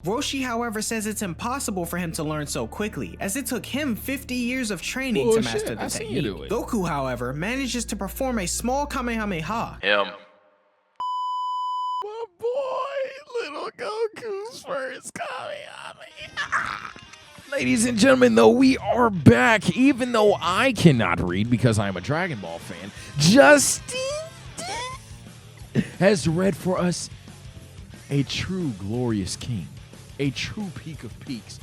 Roshi, however, says it's impossible for him to learn so quickly, as it took him 50 years of training to master the technique. Goku, however, manages to perform a small Kamehameha. My boy, little Goku's first Kamehameha. Ladies and gentlemen, though, we are back. Even though I cannot read because I'm a Dragon Ball fan, Justin has read for us a true glorious king, a true peak of peaks.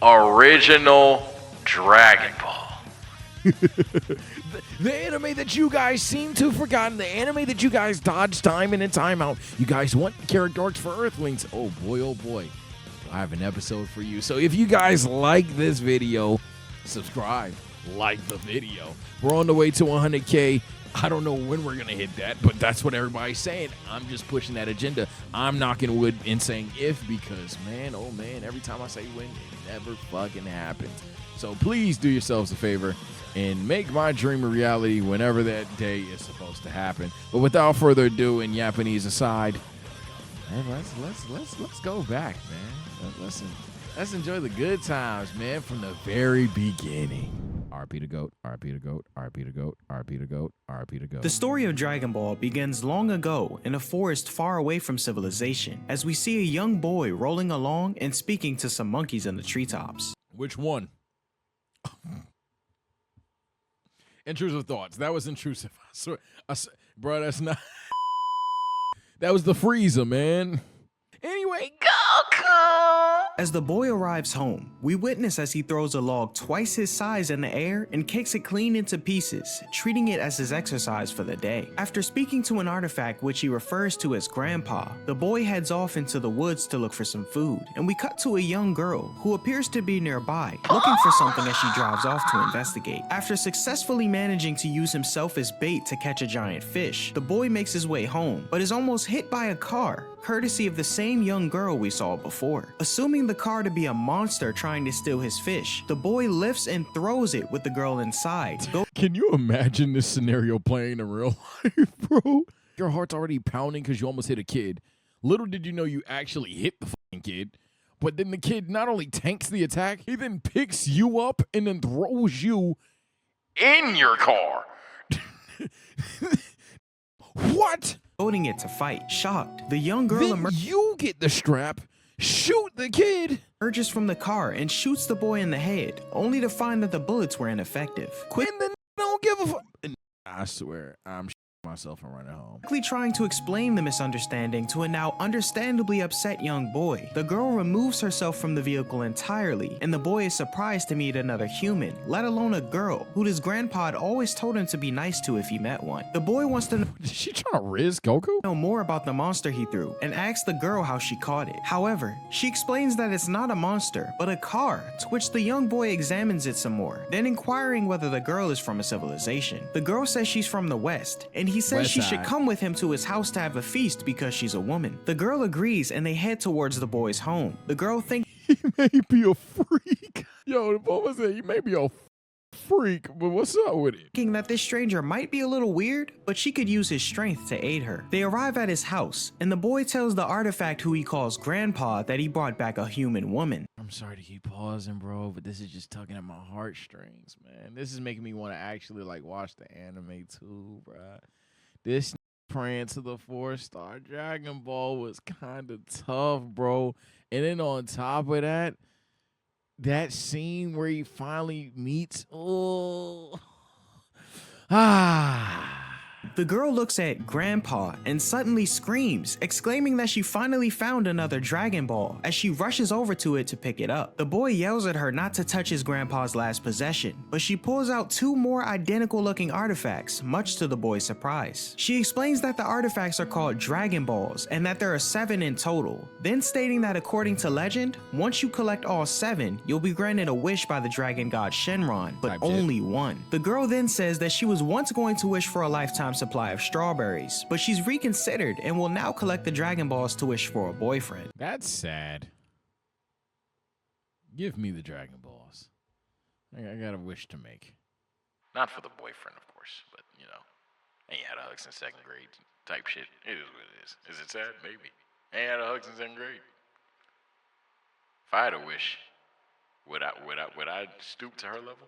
Original Dragon Ball. The anime that you guys seem to have forgotten, the anime that you guys dodge time in and time out. You guys want character arcs for Earthlings. Oh boy, I have an episode for you. So if you guys like this video, subscribe, like the video. We're on the way to 100K. I don't know when we're going to hit that, but that's what everybody's saying. I'm just pushing that agenda. I'm knocking wood and saying if because, man, oh man, every time I say when, it never fucking happens. So please do yourselves a favor and make my dream a reality whenever that day is supposed to happen. But without further ado, and Japanese aside, man, let's go back, man. Let's enjoy the good times, man, from the very beginning. RP to GOAT, RP to GOAT, RP to GOAT, RP to GOAT, RP to GOAT. The story of Dragon Ball begins long ago in a forest far away from civilization, as we see a young boy rolling along and speaking to some monkeys in the treetops. Which one? Intrusive thoughts. That was intrusive. I swear, bro, that's not. That was the Frieza, man. Anyway, Goku! As the boy arrives home, we witness as he throws a log twice his size in the air and kicks it clean into pieces, treating it as his exercise for the day. After speaking to an artifact which he refers to as Grandpa, the boy heads off into the woods to look for some food, and we cut to a young girl who appears to be nearby, looking for something as she drives off to investigate. After successfully managing to use himself as bait to catch a giant fish, the boy makes his way home, but is almost hit by a car, courtesy of the same young girl we saw before. Assuming the car to be a monster trying to steal his fish, the boy lifts and throws it with the girl inside. Can you imagine this scenario playing in real life, bro? Your heart's already pounding because you almost hit a kid. Little did you know you actually hit the fucking kid. But then the kid not only tanks the attack, he then picks you up and then throws you In your car. What? Loading it to fight. Shocked, the young girl Then you get the strap, shoot the kid, emerges from the car and shoots the boy in the head, only to find that the bullets were ineffective. and then don't give a fuck. I swear, I'm myself and running home. Quickly trying to explain the misunderstanding to a now understandably upset young boy, the girl removes herself from the vehicle entirely, and the boy is surprised to meet another human, let alone a girl, who his grandpa had always told him to be nice to if he met one. The boy wants to Is she trying to riz Goku? know more about the monster he threw, and asks the girl how she caught it. However, she explains that it's not a monster, but a car, to which the young boy examines it some more, then inquiring whether the girl is from a civilization. The girl says she's from the West, and he says West she side. should come with him to his house to have a feast because she's a woman. The girl agrees and they head towards the boy's home. The girl thinks He may be a freak. Yo, the boy said he may be a freak, but what's up with it? that this stranger might be a little weird, but she could use his strength to aid her. They arrive at his house, and the boy tells the artifact who he calls Grandpa that he brought back a human woman. I'm sorry to keep pausing, bro, but this is just tugging at my heartstrings, man. This is making me want to actually like watch the anime too, bro. This praying to the 4-star Dragon Ball was kind of tough, bro. And then on top of that, that scene where he finally meets, The girl looks at Grandpa and suddenly screams, exclaiming that she finally found another Dragon Ball as she rushes over to it to pick it up. The boy yells at her not to touch his grandpa's last possession, but she pulls out 2 more identical looking artifacts, much to the boy's surprise. She explains that the artifacts are called Dragon Balls and that there are 7 in total, then stating that according to legend, once you collect all 7, you'll be granted a wish by the dragon god Shenron, but Type shit. only one. The girl then says that she was once going to wish for a lifetime supply of strawberries, but she's reconsidered and will now collect the Dragon Balls to wish for a boyfriend. That's sad. Give me the Dragon Balls. I got a wish to make. Not for the boyfriend, of course, but, you know, ain't had a hug since 2nd grade type shit. It is what it is. Is it sad? Maybe. Ain't had a hug since 2nd grade. If I had a wish, would I stoop to her level?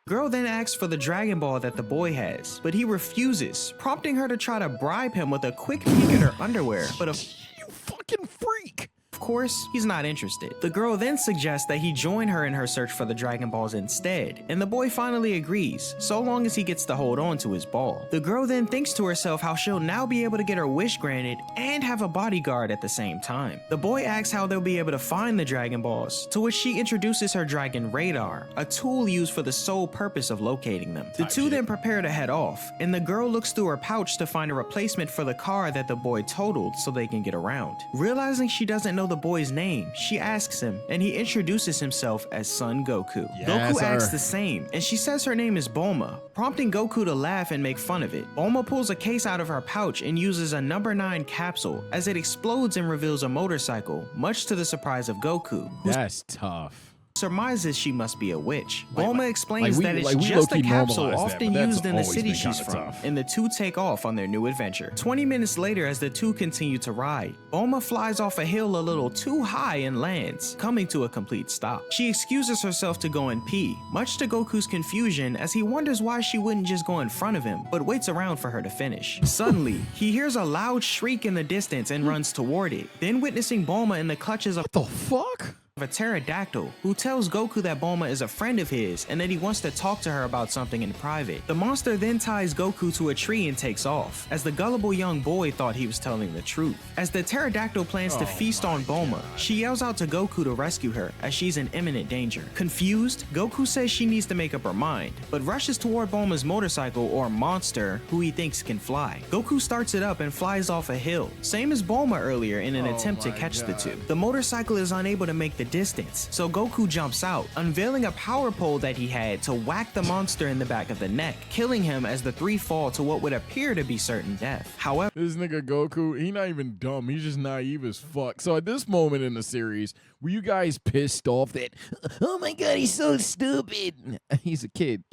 Girl then asks for the Dragon Ball that the boy has, but he refuses, prompting her to try to bribe him with a quick peek at her underwear, but You fucking freak. of course, he's not interested. The girl then suggests that he join her in her search for the Dragon Balls instead, and the boy finally agrees, so long as he gets to hold on to his ball. The girl then thinks to herself how she'll now be able to get her wish granted and have a bodyguard at the same time. The boy asks how they'll be able to find the Dragon Balls, to which she introduces her Dragon Radar, a tool used for the sole purpose of locating them. The two then prepare to head off, and the girl looks through her pouch to find a replacement for the car that the boy totaled so they can get around. Realizing she doesn't know the boy's name, she asks him, and he introduces himself as Son Goku. Yes, Goku sir. asks the same, and she says her name is Bulma, prompting Goku to laugh and make fun of it. Bulma pulls a case out of her pouch and uses a number 9 capsule as it explodes and reveals a motorcycle, much to the surprise of Goku, who That's tough. surmises she must be a witch. Like- Bulma explains we- that it's like we just a low-key capsule normalized that, often but that's used in the always city been she's kinda from, tough. and the two take off on their new adventure. 20 minutes later, as the two continue to ride, Bulma flies off a hill a little too high and lands, coming to a complete stop. She excuses herself to go and pee, much to Goku's confusion as he wonders why she wouldn't just go in front of him, but waits around for her to finish. Suddenly, he hears a loud shriek in the distance and runs toward it, then witnessing Bulma in the clutches of What the fuck? a pterodactyl, who tells Goku that Bulma is a friend of his and that he wants to talk to her about something in private. The monster then ties Goku to a tree and takes off, as the gullible young boy thought he was telling the truth. As the pterodactyl plans to feast on Bulma, she yells out to Goku to rescue her as she's in imminent danger. Confused, Goku says she needs to make up her mind, but rushes toward Bulma's motorcycle or monster, who he thinks can fly. Goku starts it up and flies off a hill, same as Bulma earlier in an attempt to catch the two. The motorcycle is unable to make the distance, so Goku jumps out, unveiling a power pole that he had to whack the monster in the back of the neck, killing him as the three fall to what would appear to be certain death. However, This nigga Goku, he not even dumb. He's just naive as fuck. So at this moment in the series, were you guys pissed off that, oh my god, he's so stupid? He's a kid.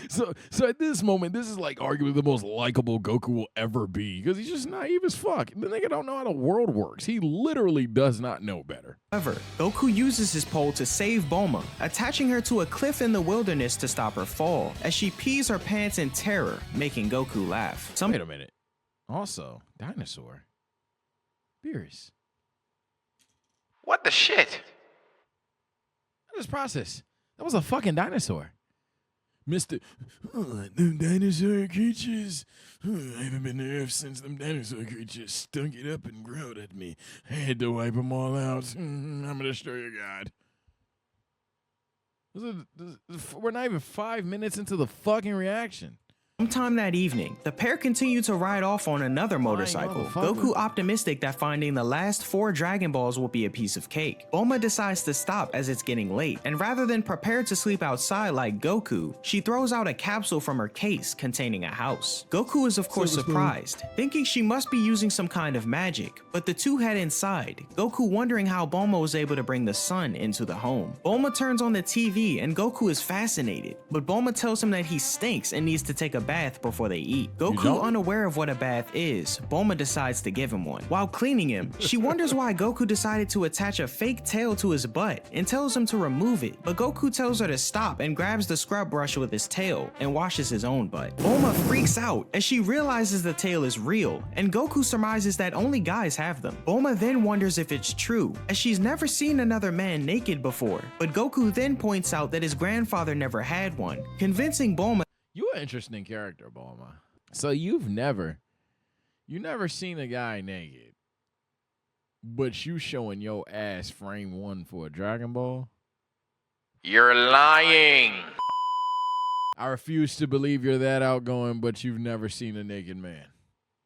so at this moment, this is like arguably the most likable Goku will ever be because he's just naive as fuck. The nigga don't know how the world works. He literally does not know better. Goku uses his pole to save Bulma, attaching her to a cliff in the wilderness to stop her fall, as she pees her pants in terror, making Goku laugh. Wait a minute. Also, dinosaur. Beerus. What the shit? This process. That was a fucking dinosaur. Mr. Them dinosaur creatures. I haven't been to Earth since them dinosaur creatures stunk it up and growled at me. I had to wipe them all out. I'm gonna destroy your god. We're not even 5 minutes into the fucking reaction. Sometime that evening, the pair continue to ride off on another motorcycle, motherfucker. Goku optimistic that finding the last 4 Dragon Balls will be a piece of cake. Bulma decides to stop as it's getting late, and rather than prepare to sleep outside like Goku, she throws out a capsule from her case containing a house. Goku is of course surprised, thinking she must be using some kind of magic, but the two head inside, Goku wondering how Bulma was able to bring the sun into the home. Bulma turns on the TV and Goku is fascinated, but Bulma tells him that he stinks and needs to take a bath before they eat. Goku, don't? unaware of what a bath is, Bulma decides to give him one. While cleaning him, she wonders why Goku decided to attach a fake tail to his butt and tells him to remove it, but Goku tells her to stop and grabs the scrub brush with his tail and washes his own butt. Bulma freaks out as she realizes the tail is real, and Goku surmises that only guys have them. Bulma then wonders if it's true, as she's never seen another man naked before, but Goku then points out that his grandfather never had one, convincing Bulma You an interesting character, Bulma. So you never seen a guy naked, but you showing your ass frame 1 for a Dragon Ball? You're lying. I refuse to believe you're that outgoing, but you've never seen a naked man.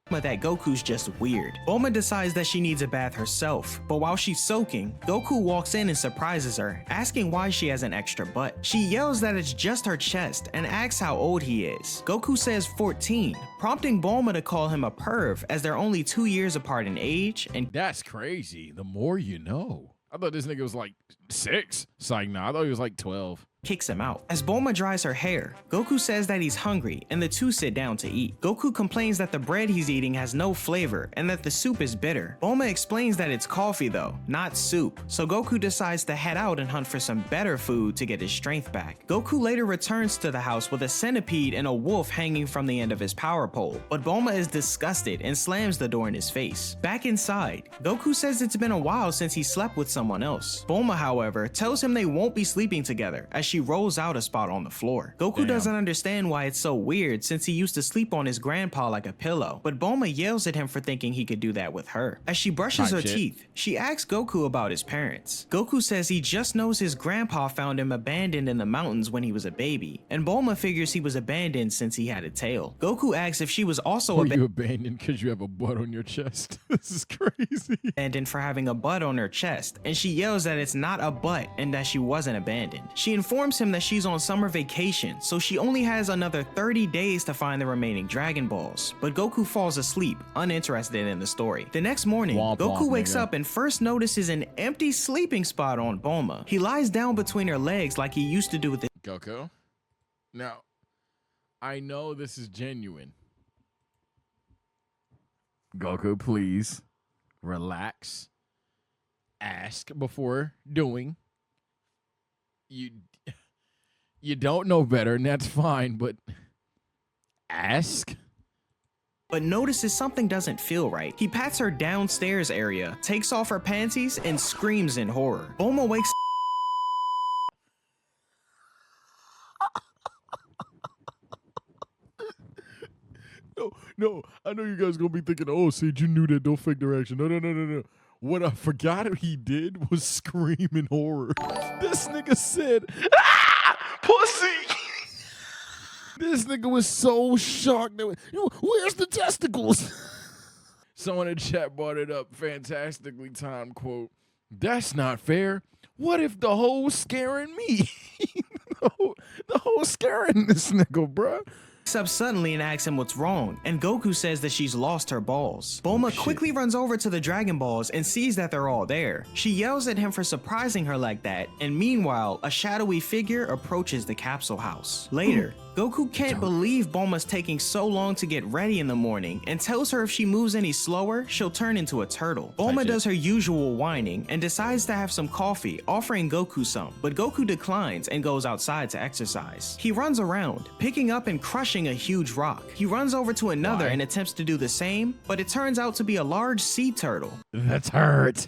that Goku's just weird. Bulma decides that she needs a bath herself, but while she's soaking, Goku walks in and surprises her, asking why she has an extra butt. She yells that it's just her chest and asks how old he is. Goku says 14, prompting Bulma to call him a perv as they're only 2 years apart in age, and That's crazy. The more you know. I thought this nigga was like 6. It's like, nah, I thought he was like 12. kicks him out. As Bulma dries her hair, Goku says that he's hungry and the two sit down to eat. Goku complains that the bread he's eating has no flavor and that the soup is bitter. Bulma explains that it's coffee though, not soup, so Goku decides to head out and hunt for some better food to get his strength back. Goku later returns to the house with a centipede and a wolf hanging from the end of his power pole, but Bulma is disgusted and slams the door in his face. Back inside, Goku says it's been a while since he slept with someone else. Bulma, however, tells him they won't be sleeping together as she rolls out a spot on the floor. Goku doesn't understand why it's so weird since he used to sleep on his grandpa like a pillow, but Bulma yells at him for thinking he could do that with her. As she brushes her teeth, she asks Goku about his parents. Goku says he just knows his grandpa found him abandoned in the mountains when he was a baby, and Bulma figures he was abandoned since he had a tail. Goku asks if she was also abandoned because you have a butt on your chest. This is crazy. Abandoned for having a butt on her chest, and she yells that it's not a butt and that she wasn't abandoned. She informs him that she's on summer vacation, so she only has another 30 days to find the remaining Dragon Balls, but Goku falls asleep, uninterested in the story. The next morning, Goku wakes up and first notices an empty sleeping spot on Bulma. He lies down between her legs like he used to do with Goku? Now, I know this is genuine. Goku, please relax. Ask before doing. You don't know better, and that's fine, but ask. But notices something doesn't feel right. He pats her downstairs area, takes off her panties, and screams in horror. Bulma wakes No, I know you guys gonna be thinking, oh, Sid, you knew that, don't fake the reaction. No. What I forgot he did was scream in horror. This nigga said, ah, pussy. This nigga was so shocked. That, where's the testicles? Someone in chat brought it up, fantastically timed quote. That's not fair. What if the hoe's scaring me? the hoe's scaring this nigga, bruh. up suddenly and asks him what's wrong, and Goku says that she's lost her balls. Bulma quickly runs over to the Dragon Balls and sees that they're all there. She yells at him for surprising her like that, and meanwhile, a shadowy figure approaches the capsule house. Later, Goku can't believe Bulma's taking so long to get ready in the morning and tells her if she moves any slower, she'll turn into a turtle. Bulma does her usual whining and decides to have some coffee, offering Goku some, but Goku declines and goes outside to exercise. He runs around, picking up and crushing a huge rock. He runs over to another and attempts to do the same, but it turns out to be a large sea turtle. That's hurt.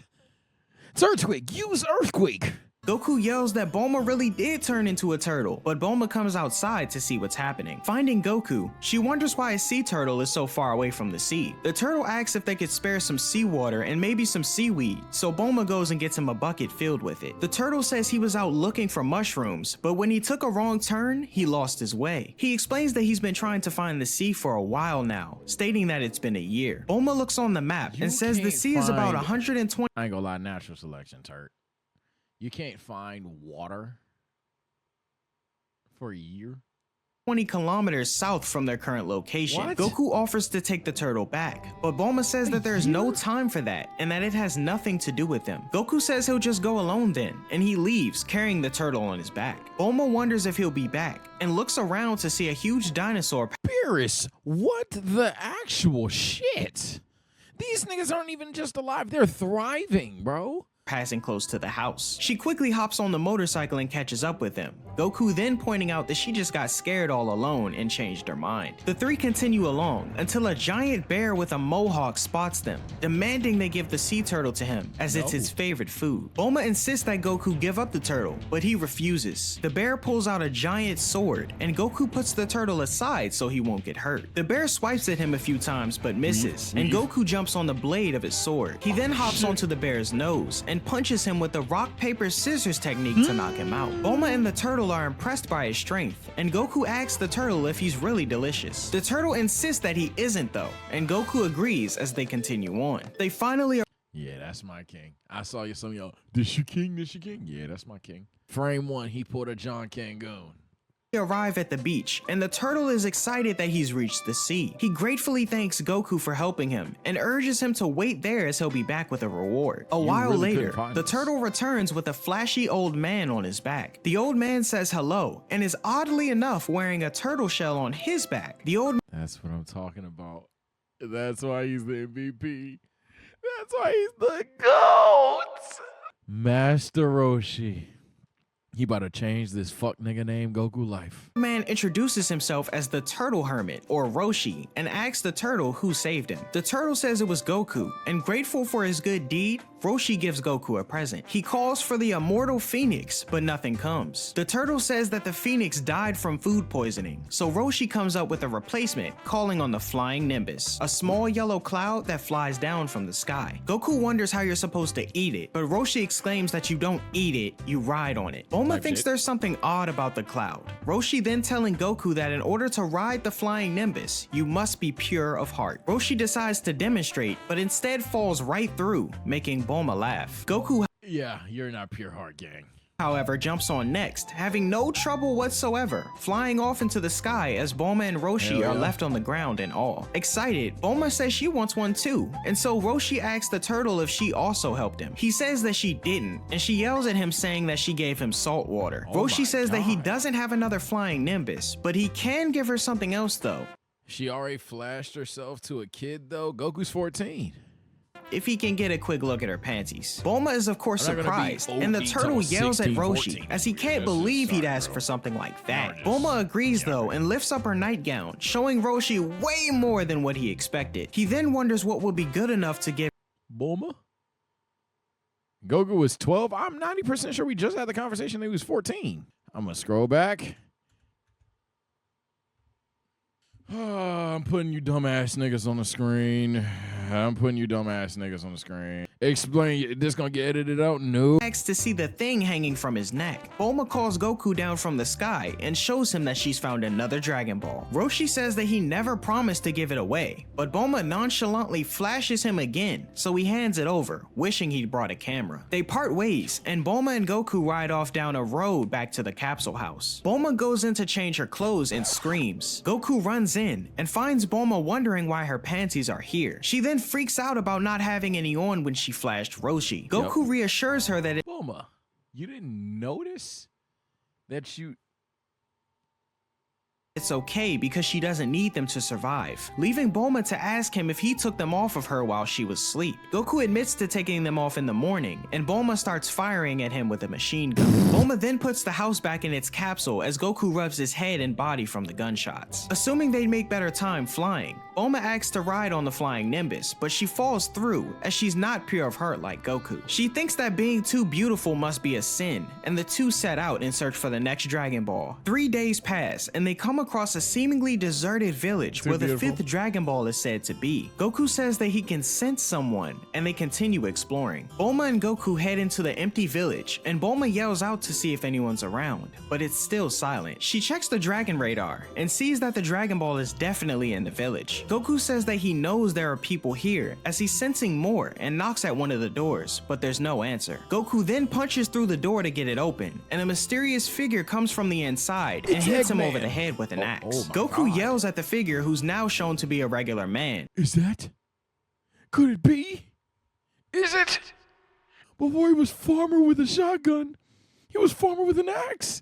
It's earthquake. Use earthquake. Goku yells that Bulma really did turn into a turtle, but Bulma comes outside to see what's happening. Finding Goku, she wonders why a sea turtle is so far away from the sea. The turtle asks if they could spare some seawater and maybe some seaweed, so Bulma goes and gets him a bucket filled with it. The turtle says he was out looking for mushrooms, but when he took a wrong turn, he lost his way. He explains that he's been trying to find the sea for a while now, stating that it's been a year. Bulma looks on the map and says the sea is about 120. I ain't gonna lie, natural selection, Turt. You can't find water for a year? 20 kilometers south from their current location. What? Goku offers to take the turtle back, but Bulma says that there's no time for that and that it has nothing to do with them. Goku says he'll just go alone then, and he leaves carrying the turtle on his back. Bulma wonders if he'll be back and looks around to see a huge dinosaur. Beerus, what the actual shit? These niggas aren't even just alive, they're thriving, bro. Passing close to the house. She quickly hops on the motorcycle and catches up with him. Goku then pointing out that she just got scared all alone and changed her mind. The three continue along until a giant bear with a mohawk spots them, demanding they give the sea turtle to him as it's his favorite food. Bulma insists that Goku give up the turtle, but he refuses. The bear pulls out a giant sword and Goku puts the turtle aside so he won't get hurt. The bear swipes at him a few times but misses, and Goku jumps on the blade of his sword. He then hops onto the bear's nose and punches him with the rock, paper, scissors technique to knock him out. Bulma and the turtle are impressed by his strength, and Goku asks the turtle if he's really delicious. The turtle insists that he isn't though, and Goku agrees as they continue on. They finally are— Yeah, that's my king. I saw you, some of y'all, this your king, this your king? Yeah, that's my king. Frame one, he pulled a John Cangoon. arrive at the beach, and the turtle is excited that he's reached the sea. He gratefully thanks Goku for helping him and urges him to wait there as he'll be back with a reward. A while really later, couldn't find the us. turtle returns with a flashy old man on his back. The old man says hello and is oddly enough wearing a turtle shell on his back. The old That's what I'm talking about. That's why he's the MVP. That's why he's the GOAT. Master Roshi. He about to change this fuck nigga named Goku life. man introduces himself as the Turtle Hermit, or Roshi, and asks the turtle who saved him. The turtle says it was Goku, and grateful for his good deed, Roshi gives Goku a present. He calls for the immortal Phoenix, but nothing comes. The turtle says that the Phoenix died from food poisoning, so Roshi comes up with a replacement, calling on the Flying Nimbus, a small yellow cloud that flies down from the sky. Goku wonders how you're supposed to eat it, but Roshi exclaims that you don't eat it, you ride on it. Bulma thinks there's something odd about the cloud. Roshi then telling Goku that in order to ride the Flying Nimbus, you must be pure of heart. Roshi decides to demonstrate, but instead falls right through, making Bulma laugh. Goku, Yeah, you're not pure heart, gang. however, jumps on next, having no trouble whatsoever, flying off into the sky as Bulma and Roshi Hell are yeah. left on the ground in awe. Excited, Bulma says she wants one too, and so Roshi asks the turtle if she also helped him. He says that she didn't, and she yells at him saying that she gave him salt water. Oh Roshi my says that he God. doesn't have another Flying Nimbus, but he can give her something else though. She already flashed herself to a kid, though. Goku's 14. If he can get a quick look at her panties. Bulma is of course I'm not gonna be surprised, and the OD turtle till yells at 16, Roshi 14. as he can't That's believe just he'd sorry, ask bro. for something like that. just- Bulma agrees though and lifts up her nightgown, showing Roshi way more than what he expected. He then wonders what would be good enough to give Bulma? Goku was 12. I'm 90% sure we just had the conversation that he was 14. I'm going to scroll back. I'm putting you dumbass niggas on the screen. I'm putting you dumbass niggas on the screen. Explain, this gonna get edited out? No. Asks to see the thing hanging from his neck. Bulma calls Goku down from the sky and shows him that she's found another Dragon Ball. Roshi says that he never promised to give it away, but Bulma nonchalantly flashes him again, so he hands it over, wishing he'd brought a camera. They part ways, and Bulma and Goku ride off down a road back to the Capsule house. Bulma goes in to change her clothes and screams. Goku runs in and finds Bulma wondering why her panties are here. She then freaks out about not having any on when she flashed Roshi. Goku reassures her that Bulma, you didn't notice that you... it's okay because she doesn't need them to survive, leaving Bulma to ask him if he took them off of her while she was asleep. Goku admits to taking them off in the morning, and Bulma starts firing at him with a machine gun. Bulma then puts the house back in its capsule as Goku rubs his head and body from the gunshots. Assuming they'd make better time flying, Bulma asks to ride on the Flying Nimbus, but she falls through as she's not pure of heart like Goku. She thinks that being too beautiful must be a sin, and the two set out in search for the next Dragon Ball. 3 days pass, and they come across a seemingly deserted village where the beautiful. 5th Dragon Ball is said to be. Goku says that he can sense someone, and they continue exploring. Bulma and Goku head into the empty village, and Bulma yells out to see if anyone's around, but it's still silent. She checks the Dragon Radar, and sees that the Dragon Ball is definitely in the village. Goku says that he knows there are people here, as he's sensing more, and knocks at one of the doors, but there's no answer. Goku then punches through the door to get it open, and a mysterious figure comes from the inside and It's hits him Eggman. over the head with an axe. Oh my Goku God. yells at the figure, who's now shown to be a regular man. Is that? Could it be? Is it? Before he was farmer with a shotgun, he was farmer with an axe.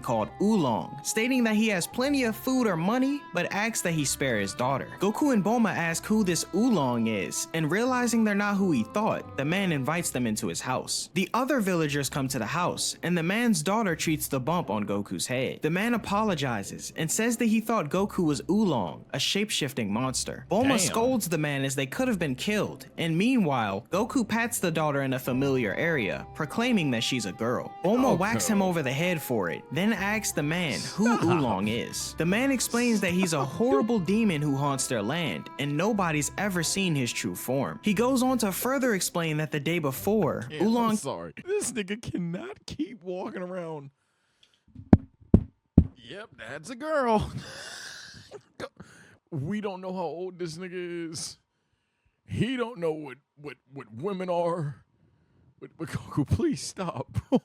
Called Oolong, stating that he has plenty of food or money, but asks that he spare his daughter. Goku and Bulma ask who this Oolong is, and realizing they're not who he thought, the man invites them into his house. The other villagers come to the house, and the man's daughter treats the bump on Goku's head. The man apologizes and says that he thought Goku was Oolong, a shape-shifting monster. Bulma Damn. scolds the man as they could have been killed, and meanwhile, Goku pats the daughter in a familiar area, proclaiming that she's a girl. Bulma whacks him over the head for it, then asks the man who Oolong is. The man explains that he's a horrible demon who haunts their land, and nobody's ever seen his true form. He goes on to further explain that the day before, I'm Oolong sorry. This nigga cannot keep walking around. Yep, that's a girl. We don't know how old this nigga is. He don't know what women are. But Goku, please stop, bro.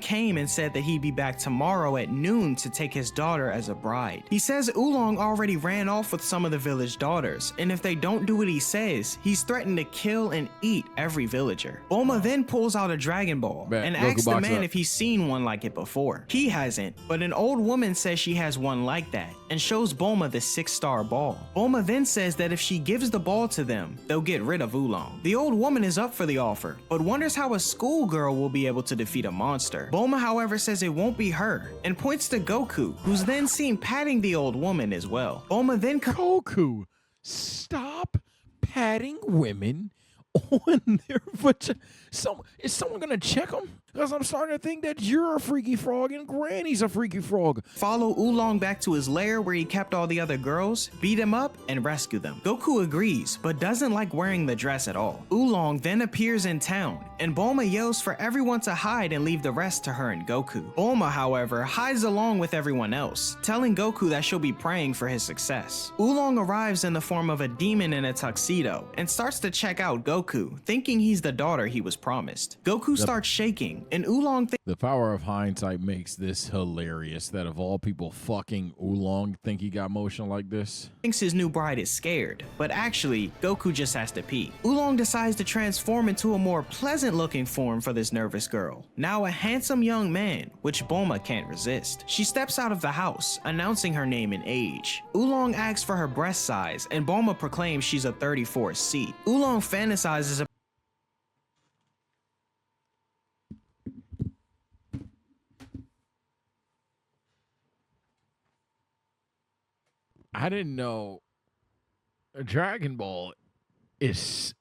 came and said that he'd be back tomorrow at noon to take his daughter as a bride. He says Oolong already ran off with some of the village daughters, and if they don't do what he says, he's threatened to kill and eat every villager. Bulma then pulls out a Dragon Ball and asks the man if he's seen one like it before. He hasn't, but an old woman says she has one like that and shows Bulma the 6-star ball. Bulma then says that if she gives the ball to them, they'll get rid of Oolong. The old woman is up for the offer, but wonders how a schoolgirl will be able to defeat a monster. Bulma, however, says it won't be her and points to Goku, who's then seen patting the old woman as well. Bulma then Goku, stop patting women on their vagina. Is someone gonna check them? Because I'm starting to think that you're a freaky frog and Granny's a freaky frog. Follow Oolong back to his lair where he kept all the other girls, beat him up, and rescue them. Goku agrees, but doesn't like wearing the dress at all. Oolong then appears in town, and Bulma yells for everyone to hide and leave the rest to her and Goku. Bulma, however, hides along with everyone else, telling Goku that she'll be praying for his success. Oolong arrives in the form of a demon in a tuxedo and starts to check out Goku, thinking he's the daughter he was promised. Goku starts shaking, and Oolong the power of hindsight makes this hilarious that of all people fucking Oolong think he got motion like this. Thinks his new bride is scared, but actually, Goku just has to pee. Oolong decides to transform into a more pleasant looking form for this nervous girl, now a handsome young man, which Bulma can't resist. She steps out of the house, announcing her name and age. Oolong asks for her breast size, and Bulma proclaims she's a 34C. Oolong fantasizes about I didn't know a Dragon Ball is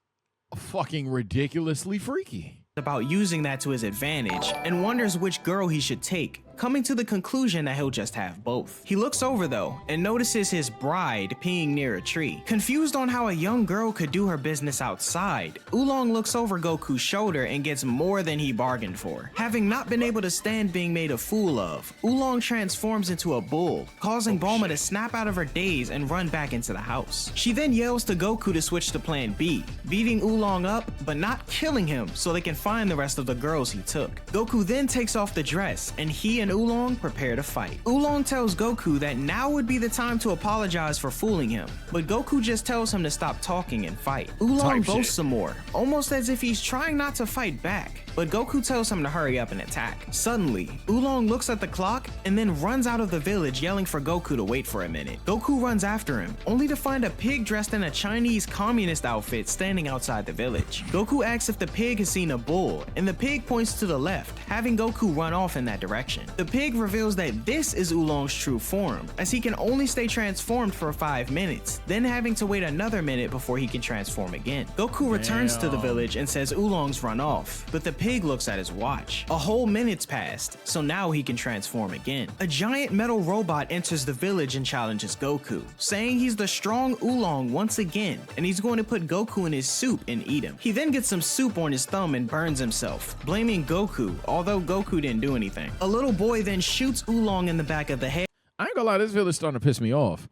fucking ridiculously freaky. using that to his advantage and wonders which girl he should take, coming to the conclusion that he'll just have both. He looks over though and notices his bride peeing near a tree. Confused on how a young girl could do her business outside, Oolong looks over Goku's shoulder and gets more than he bargained for. Having not been able to stand being made a fool of, Oolong transforms into a bull, causing Bulma to snap out of her daze and run back into the house. She then yells to Goku to switch to plan B, beating Oolong up but not killing him so they can find the rest of the girls he took. Goku then takes off the dress and he and Oolong prepare to fight. Oolong tells Goku that now would be the time to apologize for fooling him, but Goku just tells him to stop talking and fight. Oolong boasts some more, almost as if he's trying not to fight back, but Goku tells him to hurry up and attack. Suddenly, Oolong looks at the clock and then runs out of the village yelling for Goku to wait for a minute. Goku runs after him, only to find a pig dressed in a Chinese communist outfit standing outside the village. Goku asks if the pig has seen a bull, and the pig points to the left, having Goku run off in that direction. The pig reveals that this is Oolong's true form, as he can only stay transformed for 5 minutes, then having to wait another minute before he can transform again. Goku returns to the village and says Oolong's run off, but the pig looks at his watch. A whole minute's passed, so now he can transform again. A giant metal robot enters the village and challenges Goku, saying he's the strong Oolong once again, and he's going to put Goku in his soup and eat him. He then gets some soup on his thumb and burns himself, blaming Goku, although Goku didn't do anything. A little boy then shoots Oolong in the back of the head. I ain't gonna lie, this village starting to piss me off.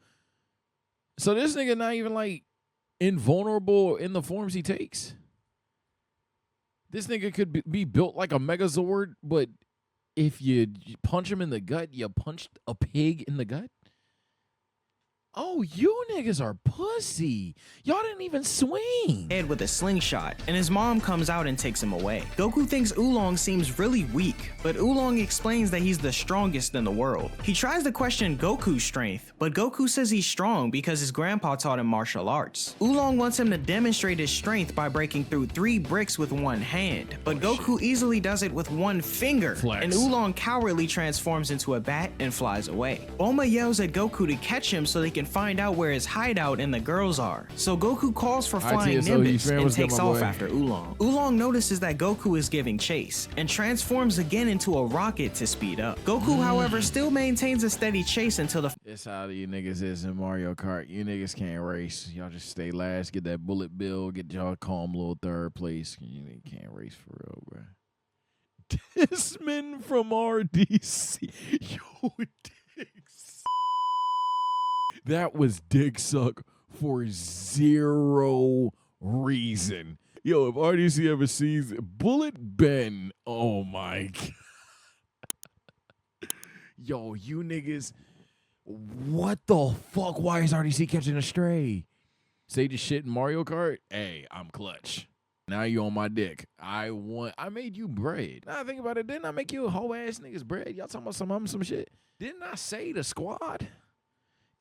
So this nigga not even like invulnerable in the forms he takes. This nigga could be built like a Megazord, but if you punch him in the gut, you punched a pig in the gut? Oh, you niggas are pussy. Y'all didn't even swing. Head with a slingshot, and his mom comes out and takes him away. Goku thinks Oolong seems really weak, but Oolong explains that he's the strongest in the world. He tries to question Goku's strength, but Goku says he's strong because his grandpa taught him martial arts. Oolong wants him to demonstrate his strength by breaking through 3 bricks with one hand, but Goku easily does it with 1 finger, and Oolong cowardly transforms into a bat and flies away. Bulma yells at Goku to catch him so they can find out where his hideout and the girls are. So Goku calls for Flying Nimbus and takes off after Oolong. Oolong notices that Goku is giving chase and transforms again into a rocket to speed up. Goku, however, still maintains a steady chase until the— That's how you niggas is in Mario Kart. You niggas can't race. Y'all just stay last, get that bullet bill, get y'all calm little 3rd place. You can't race for real, bro. Desmond from RDC. Yo, dicks. That was dick suck for 0 reason. Yo, if RDC ever sees Bullet Ben, oh my God. Yo, you niggas, what the fuck? Why is RDC catching a stray? Say the shit in Mario Kart? Hey, I'm clutch. Now you on my dick. I made you bread. Now I think about it, didn't I make you a whole ass niggas bread? Y'all talking about some shit? Didn't I say the squad?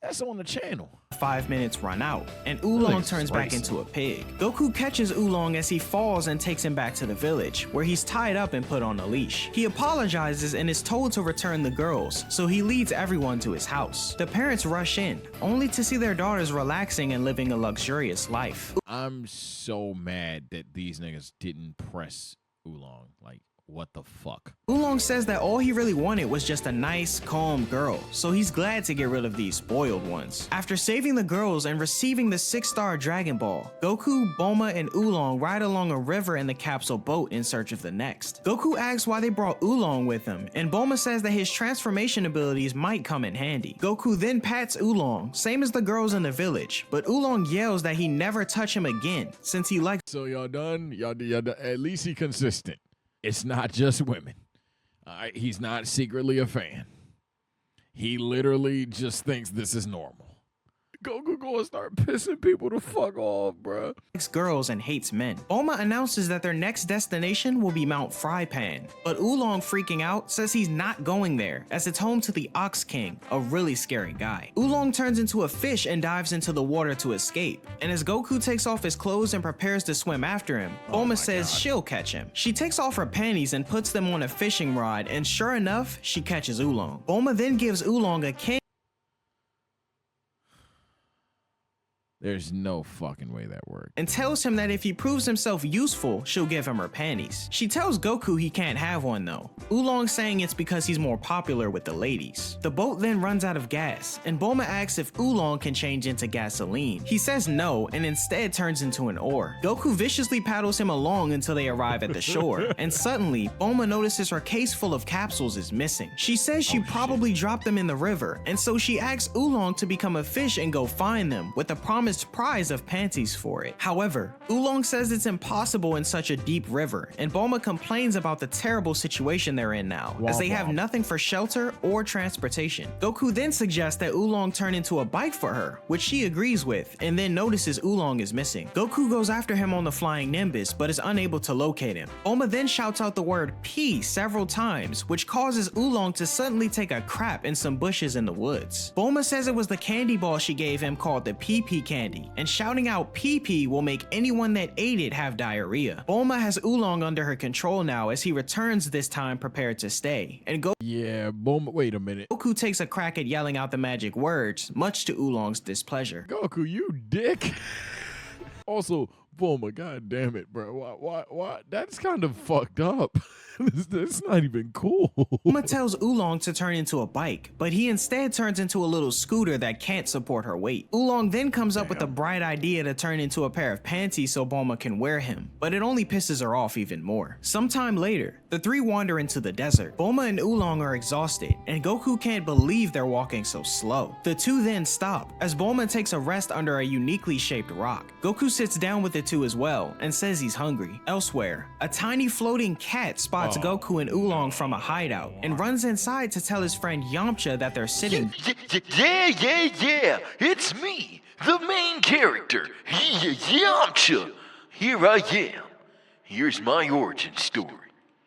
That's on the channel. 5 minutes run out, and Oolong turns back into a pig. Goku catches Oolong as he falls and takes him back to the village, where he's tied up and put on a leash. He apologizes and is told to return the girls, so he leads everyone to his house. The parents rush in, only to see their daughters relaxing and living a luxurious life. I'm so mad that these niggas didn't press Oolong. Like, what the fuck? Oolong says that all he really wanted was just a nice, calm girl, so he's glad to get rid of these spoiled ones. After saving the girls and receiving the 6-star Dragon Ball, Goku, Bulma, and Oolong ride along a river in the capsule boat in search of the next. Goku asks why they brought Oolong with him, and Bulma says that his transformation abilities might come in handy. Goku then pats Oolong, same as the girls in the village, but Oolong yells that he never touch him again, since he likes. So y'all done? Y'all done? At least he consistent. It's not just women. He's not secretly a fan. He literally just thinks this is normal. Goku gonna start pissing people the fuck off, bruh. Likes girls and hates men. Bulma announces that their next destination will be Mount Frypan, but Oolong, freaking out, says he's not going there, as it's home to the Ox King, a really scary guy. Oolong turns into a fish and dives into the water to escape, and as Goku takes off his clothes and prepares to swim after him, Bulma says she'll catch him. She takes off her panties and puts them on a fishing rod, and sure enough, she catches Oolong. Bulma then gives Oolong a candy. There's no fucking way that worked. And tells him that if he proves himself useful, she'll give him her panties. She tells Goku he can't have one though. Oolong saying it's because he's more popular with the ladies. The boat then runs out of gas, and Bulma asks if Oolong can change into gasoline. He says no, and instead turns into an oar. Goku viciously paddles him along until they arrive at the shore, and suddenly, Bulma notices her case full of capsules is missing. She says she probably dropped them in the river, and so she asks Oolong to become a fish and go find them, with the promise prize of panties for it. However, Oolong says it's impossible in such a deep river, and Bulma complains about the terrible situation they're in now, as they have nothing for shelter or transportation. Goku then suggests that Oolong turn into a bike for her, which she agrees with, and then notices Oolong is missing. Goku goes after him on the flying Nimbus, but is unable to locate him. Bulma then shouts out the word P several times, which causes Oolong to suddenly take a crap in some bushes in the woods. Bulma says it was the candy ball she gave him called the PP candy, and shouting out PP will make anyone that ate it have diarrhea. Bulma has Oolong under her control now, as he returns this time prepared to stay, and Yeah, Bulma, wait a minute. Goku takes a crack at yelling out the magic words, much to Oolong's displeasure. Goku, you dick. Also, Bulma, god damn it, bro. Why? That's kind of fucked up. That's not even cool. Bulma tells Oolong to turn into a bike, but he instead turns into a little scooter that can't support her weight. Oolong then comes up with the bright idea to turn into a pair of panties so Bulma can wear him, but it only pisses her off even more. Sometime later, the three wander into the desert. Bulma and Oolong are exhausted, and Goku can't believe they're walking so slow. The two then stop, as Bulma takes a rest under a uniquely shaped rock. Goku sits down with the two as well, and says he's hungry. Elsewhere, a tiny floating cat spots Goku and Oolong from a hideout, and runs inside to tell his friend Yamcha that they're sitting. Yeah, it's me, the main character, Yamcha. Here I am. Here's my origin story.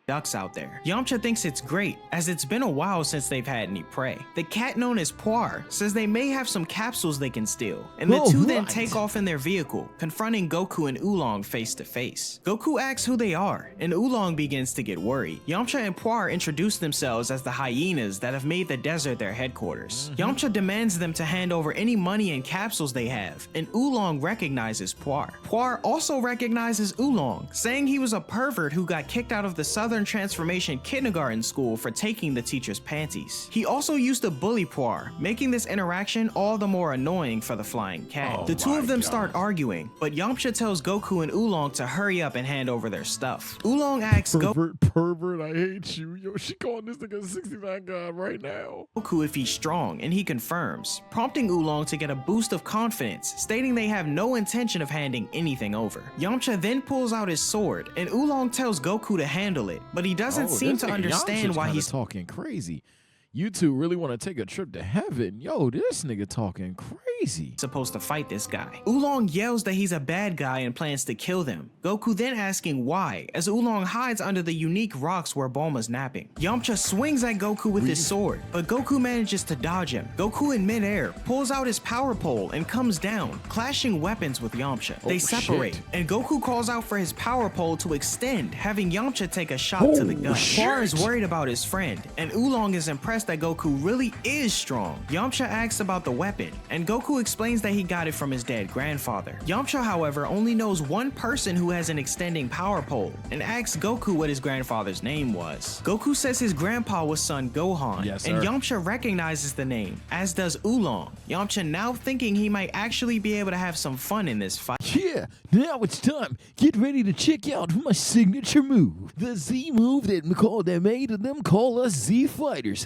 Ducks out there. Yamcha thinks it's great, as it's been a while since they've had any prey. The cat known as Puar says they may have some capsules they can steal, and the two then take off in their vehicle, confronting Goku and Oolong face to face. Goku asks who they are, and Oolong begins to get worried. Yamcha and Puar introduce themselves as the hyenas that have made the desert their headquarters. Yamcha demands them to hand over any money and capsules they have, and Oolong recognizes Puar. Puar also recognizes Oolong, saying he was a pervert who got kicked out of the Southern Transformation Kindergarten School for taking the teacher's panties. He also used to bully Puar, making this interaction all the more annoying for the flying cat. The two of them start arguing, but Yamcha tells Goku and Oolong to hurry up and hand over their stuff. Oolong asks Pervert, I hate you. Yo, she calling this nigga 69 god right now. Goku if he's strong, and he confirms, prompting Oolong to get a boost of confidence, stating they have no intention of handing anything over. Yamcha then pulls out his sword, and Oolong tells Goku to handle it, but he doesn't seem to understand why he's talking crazy. You two really want to take a trip to heaven? Yo, this nigga talking crazy. Supposed to fight this guy. Oolong yells that he's a bad guy and plans to kill them. Goku then asking why, as Oolong hides under the unique rocks where Bulma's napping. Yamcha swings at Goku with his sword, but Goku manages to dodge him. Goku in midair pulls out his power pole and comes down, clashing weapons with Yamcha. They separate, and Goku calls out for his power pole to extend, having Yamcha take a shot to the gun. Puar is worried about his friend, and Oolong is impressed that Goku really is strong. Yamcha asks about the weapon, and Goku explains that he got it from his dead grandfather. Yamcha, however, only knows one person who has an extending power pole, and asks Goku what his grandfather's name was. Goku says his grandpa was son Gohan, Yes, and sir. Yamcha recognizes the name, as does Oolong. Yamcha now thinking he might actually be able to have some fun in this fight. Yeah, now it's time. Get ready to check out my signature move. The Z move that they made of them call us Z Fighters.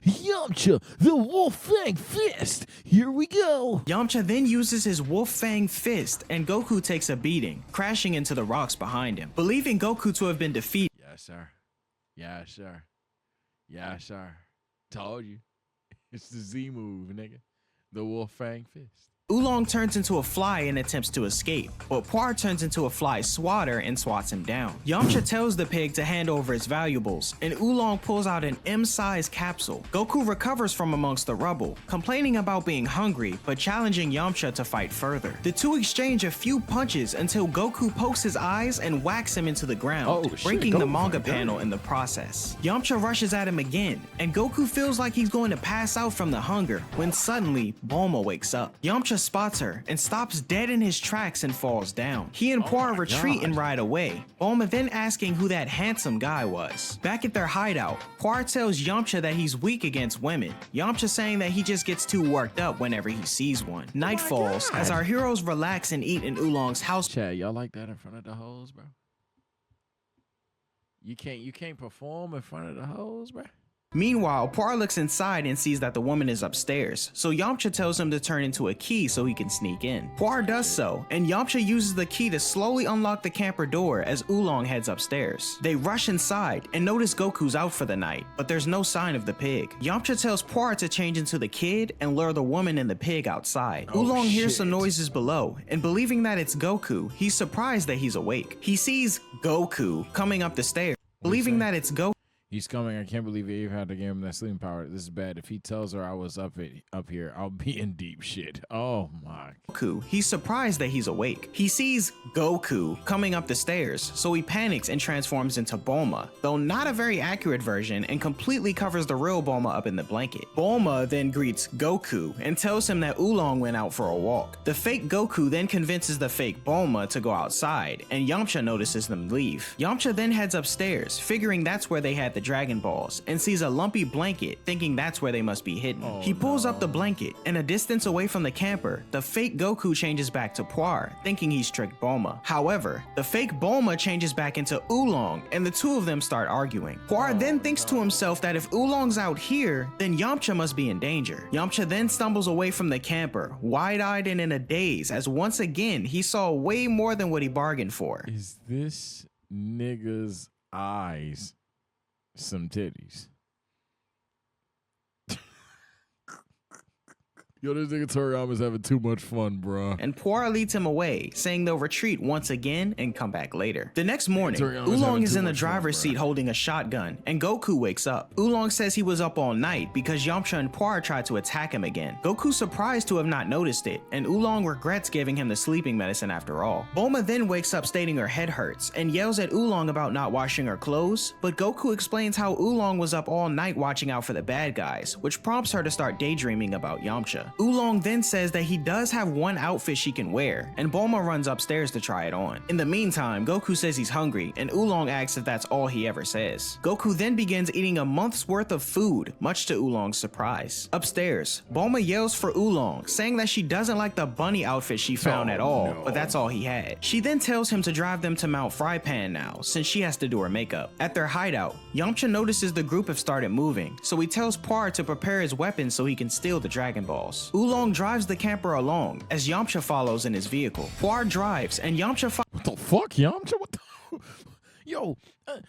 Yamcha, the Wolf Fang Fist. Here we go. Yamcha then uses his Wolf Fang Fist, and Goku takes a beating, crashing into the rocks behind him. Believing Goku to have been defeated, Yes, sir. Yes, sir. Yes, sir. Told you. It's the Z move, nigga. The Wolf Fang Fist. Oolong turns into a fly and attempts to escape, but Puar turns into a fly swatter and swats him down. Yamcha tells the pig to hand over his valuables, and Oolong pulls out an M-sized capsule. Goku recovers from amongst the rubble, complaining about being hungry, but challenging Yamcha to fight further. The two exchange a few punches until Goku pokes his eyes and whacks him into the ground, Oh, shit, breaking the Goku manga fight panel dirty. in the process. Yamcha rushes at him again, and Goku feels like he's going to pass out from the hunger when suddenly Bulma wakes up. Yamcha spots her and stops dead in his tracks and falls down. He and Puar my retreat God. and ride away. Bulma then asking who that handsome guy was. Back at their hideout, Puar tells Yamcha that he's weak against women. Yamcha saying that he just gets too worked up whenever he sees one. Night falls as our heroes relax and eat in Oolong's house. Chad, y'all like that in front of the hoes, bro? You can't perform in front of the hoes, bro? Meanwhile, Puar looks inside and sees that the woman is upstairs, so Yamcha tells him to turn into a key so he can sneak in. Puar does so, and Yamcha uses the key to slowly unlock the camper door as Oolong heads upstairs. They rush inside and notice Goku's out for the night, but there's no sign of the pig. Yamcha tells Puar to change into the kid and lure the woman and the pig outside. Oolong hears some noises below, and believing that it's Goku, he's surprised that he's awake. He sees Goku coming up the stairs. Believing that it's Goku, He's coming. I can't believe Eve had to give him that sleeping power. This is bad. If he tells her I was up here, I'll be in deep shit. Oh my. he's surprised that he's awake. He sees Goku coming up the stairs, so he panics and transforms into Bulma, though not a very accurate version, and completely covers the real Bulma up in the blanket. Bulma then greets Goku and tells him that Oolong went out for a walk. The fake Goku then convinces the fake Bulma to go outside, and Yamcha notices them leave. Yamcha then heads upstairs, figuring that's where they had the Dragon Balls, and sees a lumpy blanket, thinking that's where they must be hidden. He pulls up the blanket, and a distance away from the camper, the fake Goku changes back to Puar, thinking he's tricked Bulma. However, the fake Bulma changes back into Oolong, and the two of them start arguing. Puar then thinks to himself that if Oolong's out here, then Yamcha must be in danger. Yamcha then stumbles away from the camper, wide-eyed and in a daze, as once again he saw way more than what he bargained for. Is this nigga's eyes some titties? Yo, this nigga Toriyama's having too much fun, bro. And Puar leads him away, saying they'll retreat once again and come back later. The next morning, Toriyama's Oolong having is too in the much fun, driver's bro. seat holding a shotgun, and Goku wakes up. Oolong says he was up all night because Yamcha and Puar tried to attack him again. Goku's surprised to have not noticed it, and Oolong regrets giving him the sleeping medicine after all. Bulma then wakes up stating her head hurts, and yells at Oolong about not washing her clothes, but Goku explains how Oolong was up all night watching out for the bad guys, which prompts her to start daydreaming about Yamcha. Oolong then says that he does have one outfit she can wear, and Bulma runs upstairs to try it on. In the meantime, Goku says he's hungry, and Oolong asks if that's all he ever says. Goku then begins eating a month's worth of food, much to Oolong's surprise. Upstairs, Bulma yells for Oolong, saying that she doesn't like the bunny outfit she found at all, but that's all he had. She then tells him to drive them to Mount Frypan now, since she has to do her makeup. At their hideout, Yamcha notices the group have started moving, so he tells Puar to prepare his weapons so he can steal the Dragon Balls. Oolong drives the camper along, as Yamcha follows in his vehicle. Puar drives, and Yamcha What the fuck, Yamcha? What the? Yo, am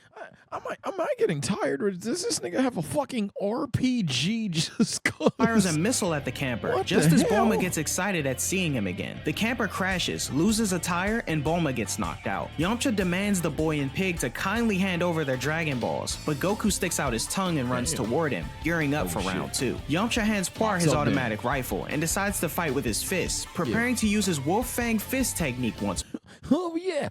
I getting tired, or does this nigga have a fucking RPG just Fires a missile at the camper What just the as hell? Bulma gets excited at seeing him again. The camper crashes, loses a tire, and Bulma gets knocked out. Yamcha demands the boy and pig to kindly hand over their Dragon Balls, but Goku sticks out his tongue and runs toward him, gearing up for round 2. Yamcha hands Poir his automatic rifle and decides to fight with his fists, preparing to use his Wolf Fang fist technique once. Oh yeah,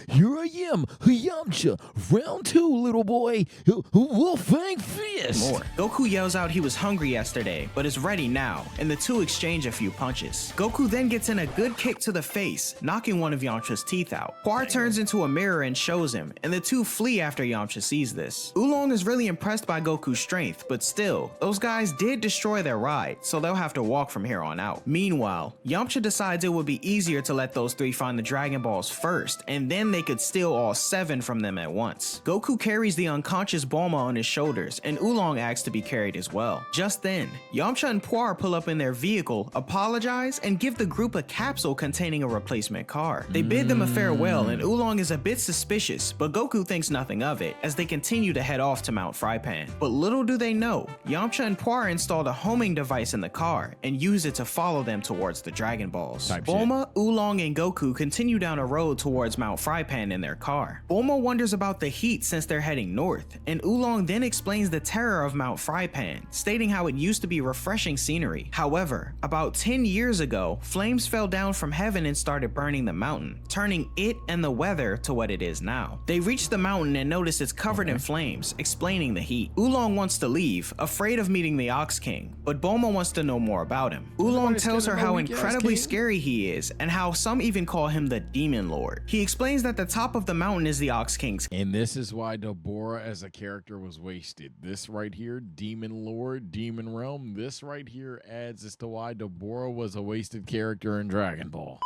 here I am, Yamcha. Round 2, little boy. Wolf Fang Fist. More. Goku yells out he was hungry yesterday, but is ready now, and the two exchange a few punches. Goku then gets in a good kick to the face, knocking one of Yamcha's teeth out. Poir turns into a mirror and shows him, and the two flee after Yamcha sees this. Oolong is really impressed by Goku's strength, but still, those guys did destroy their ride, so they'll have to walk from here on out. Meanwhile, Yamcha decides it would be easier to let those three find the Dragon Balls first, and then they could steal all 7 from them at once. Goku carries the unconscious Bulma on his shoulders, and Oolong asks to be carried as well. Just then, Yamcha and Poir pull up in their vehicle, apologize, and give the group a capsule containing a replacement car. They bid them a farewell, and Oolong is a bit suspicious, but Goku thinks nothing of it as they continue to head off to Mount Frypan. But little do they know, Yamcha and Poir installed a homing device in the car and use it to follow them towards the Dragon Balls. Bulma, Oolong, and Goku continue down a road towards Mount Frypan in their car. Bulma wonders about the heat since they're heading north, and Oolong then explains the terror of Mount Frypan, stating how it used to be refreshing scenery. However, about 10 years ago, flames fell down from heaven and started burning the mountain, turning it and the weather to what it is now. They reach the mountain and notice it's covered in flames, explaining the heat. Oolong wants to leave, afraid of meeting the Ox King, but Bulma wants to know more about him. Oolong tells her how incredibly scary he is, and how some even call him the Demon Lord. He explains that the top of the mountain is the Ox King's. And this is why Deborah as a character was wasted. This right here, Demon Lord, Demon Realm, this right here adds as to why Deborah was a wasted character in Dragon Ball.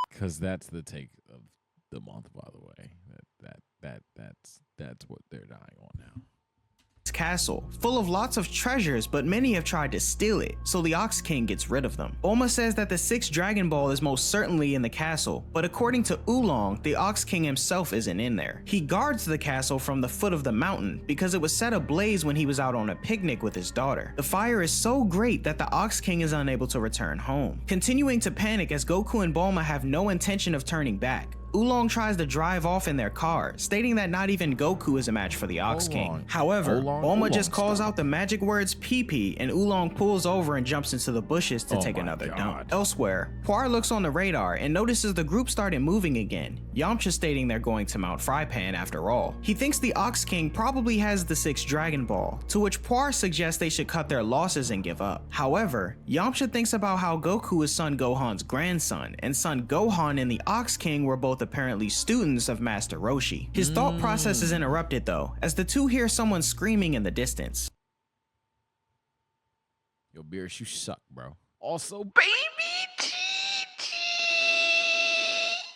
Because that's the take of the month, by the way. That's what they're dying on now. Castle, full of lots of treasures, but many have tried to steal it, so the Ox King gets rid of them. Bulma says that the 6th Dragon Ball is most certainly in the castle, but according to Oolong, the Ox King himself isn't in there. He guards the castle from the foot of the mountain because it was set ablaze when he was out on a picnic with his daughter. The fire is so great that the Ox King is unable to return home. Continuing to panic as Goku and Bulma have no intention of turning back, Oolong tries to drive off in their car, stating that not even Goku is a match for the Ox King. However, Bulma just calls out the magic words pee-pee, and Oolong pulls over and jumps into the bushes to take another dump. Elsewhere, Poir looks on the radar and notices the group started moving again, Yamcha stating they're going to Mount Frypan after all. He thinks the Ox King probably has the 6th Dragon Ball, to which Poir suggests they should cut their losses and give up. However, Yamcha thinks about how Goku is Son Gohan's grandson, and Son Gohan and the Ox King were both apparently students of Master Roshi. His thought process is interrupted though, as the two hear someone screaming in the distance. Yo, Beerus, you suck, bro. Also,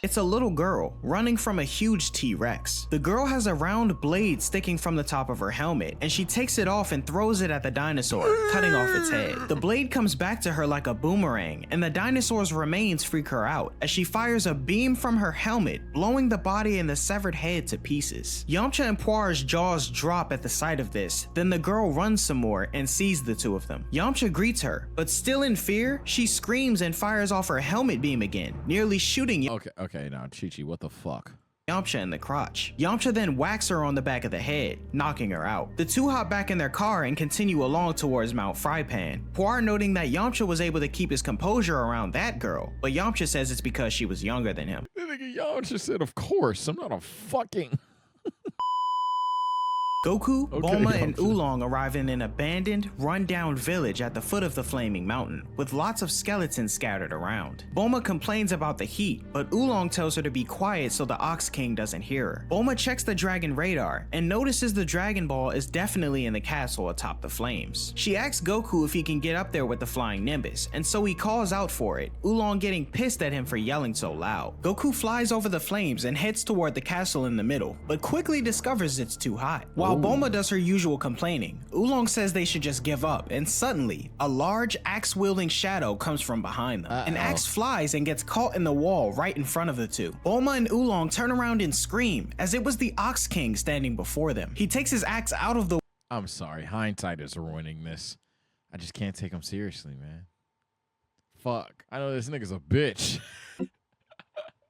It's a little girl running from a huge T-Rex. The girl has a round blade sticking from the top of her helmet, and she takes it off and throws it at the dinosaur, cutting off its head. The blade comes back to her like a boomerang, and the dinosaur's remains freak her out as she fires a beam from her helmet, blowing the body and the severed head to pieces. Yamcha and Poir's jaws drop at the sight of this, then the girl runs some more and sees the two of them. Yamcha greets her, but still in fear, she screams and fires off her helmet beam again, nearly shooting Okay, now, Chi-Chi, what the fuck? Yamcha in the crotch. Yamcha then whacks her on the back of the head, knocking her out. The two hop back in their car and continue along towards Mount Frypan, Poir noting that Yamcha was able to keep his composure around that girl, but Yamcha says it's because she was younger than him. The nigga Yamcha said, of course, I'm not a fucking... Goku, Bulma, and Oolong arrive in an abandoned, run-down village at the foot of the flaming mountain, with lots of skeletons scattered around. Bulma complains about the heat, but Oolong tells her to be quiet so the Ox King doesn't hear her. Bulma checks the dragon radar and notices the Dragon Ball is definitely in the castle atop the flames. She asks Goku if he can get up there with the flying Nimbus, and so he calls out for it, Oolong getting pissed at him for yelling so loud. Goku flies over the flames and heads toward the castle in the middle, but quickly discovers it's too hot. While While Bulma does her usual complaining, Oolong says they should just give up, and suddenly, a large axe-wielding shadow comes from behind them. An axe flies and gets caught in the wall right in front of the two. Bulma and Oolong turn around and scream, as it was the Ox King standing before them. He takes his axe out of the— I'm sorry, hindsight is ruining this. I just can't take him seriously, man. Fuck, I know this nigga's a bitch.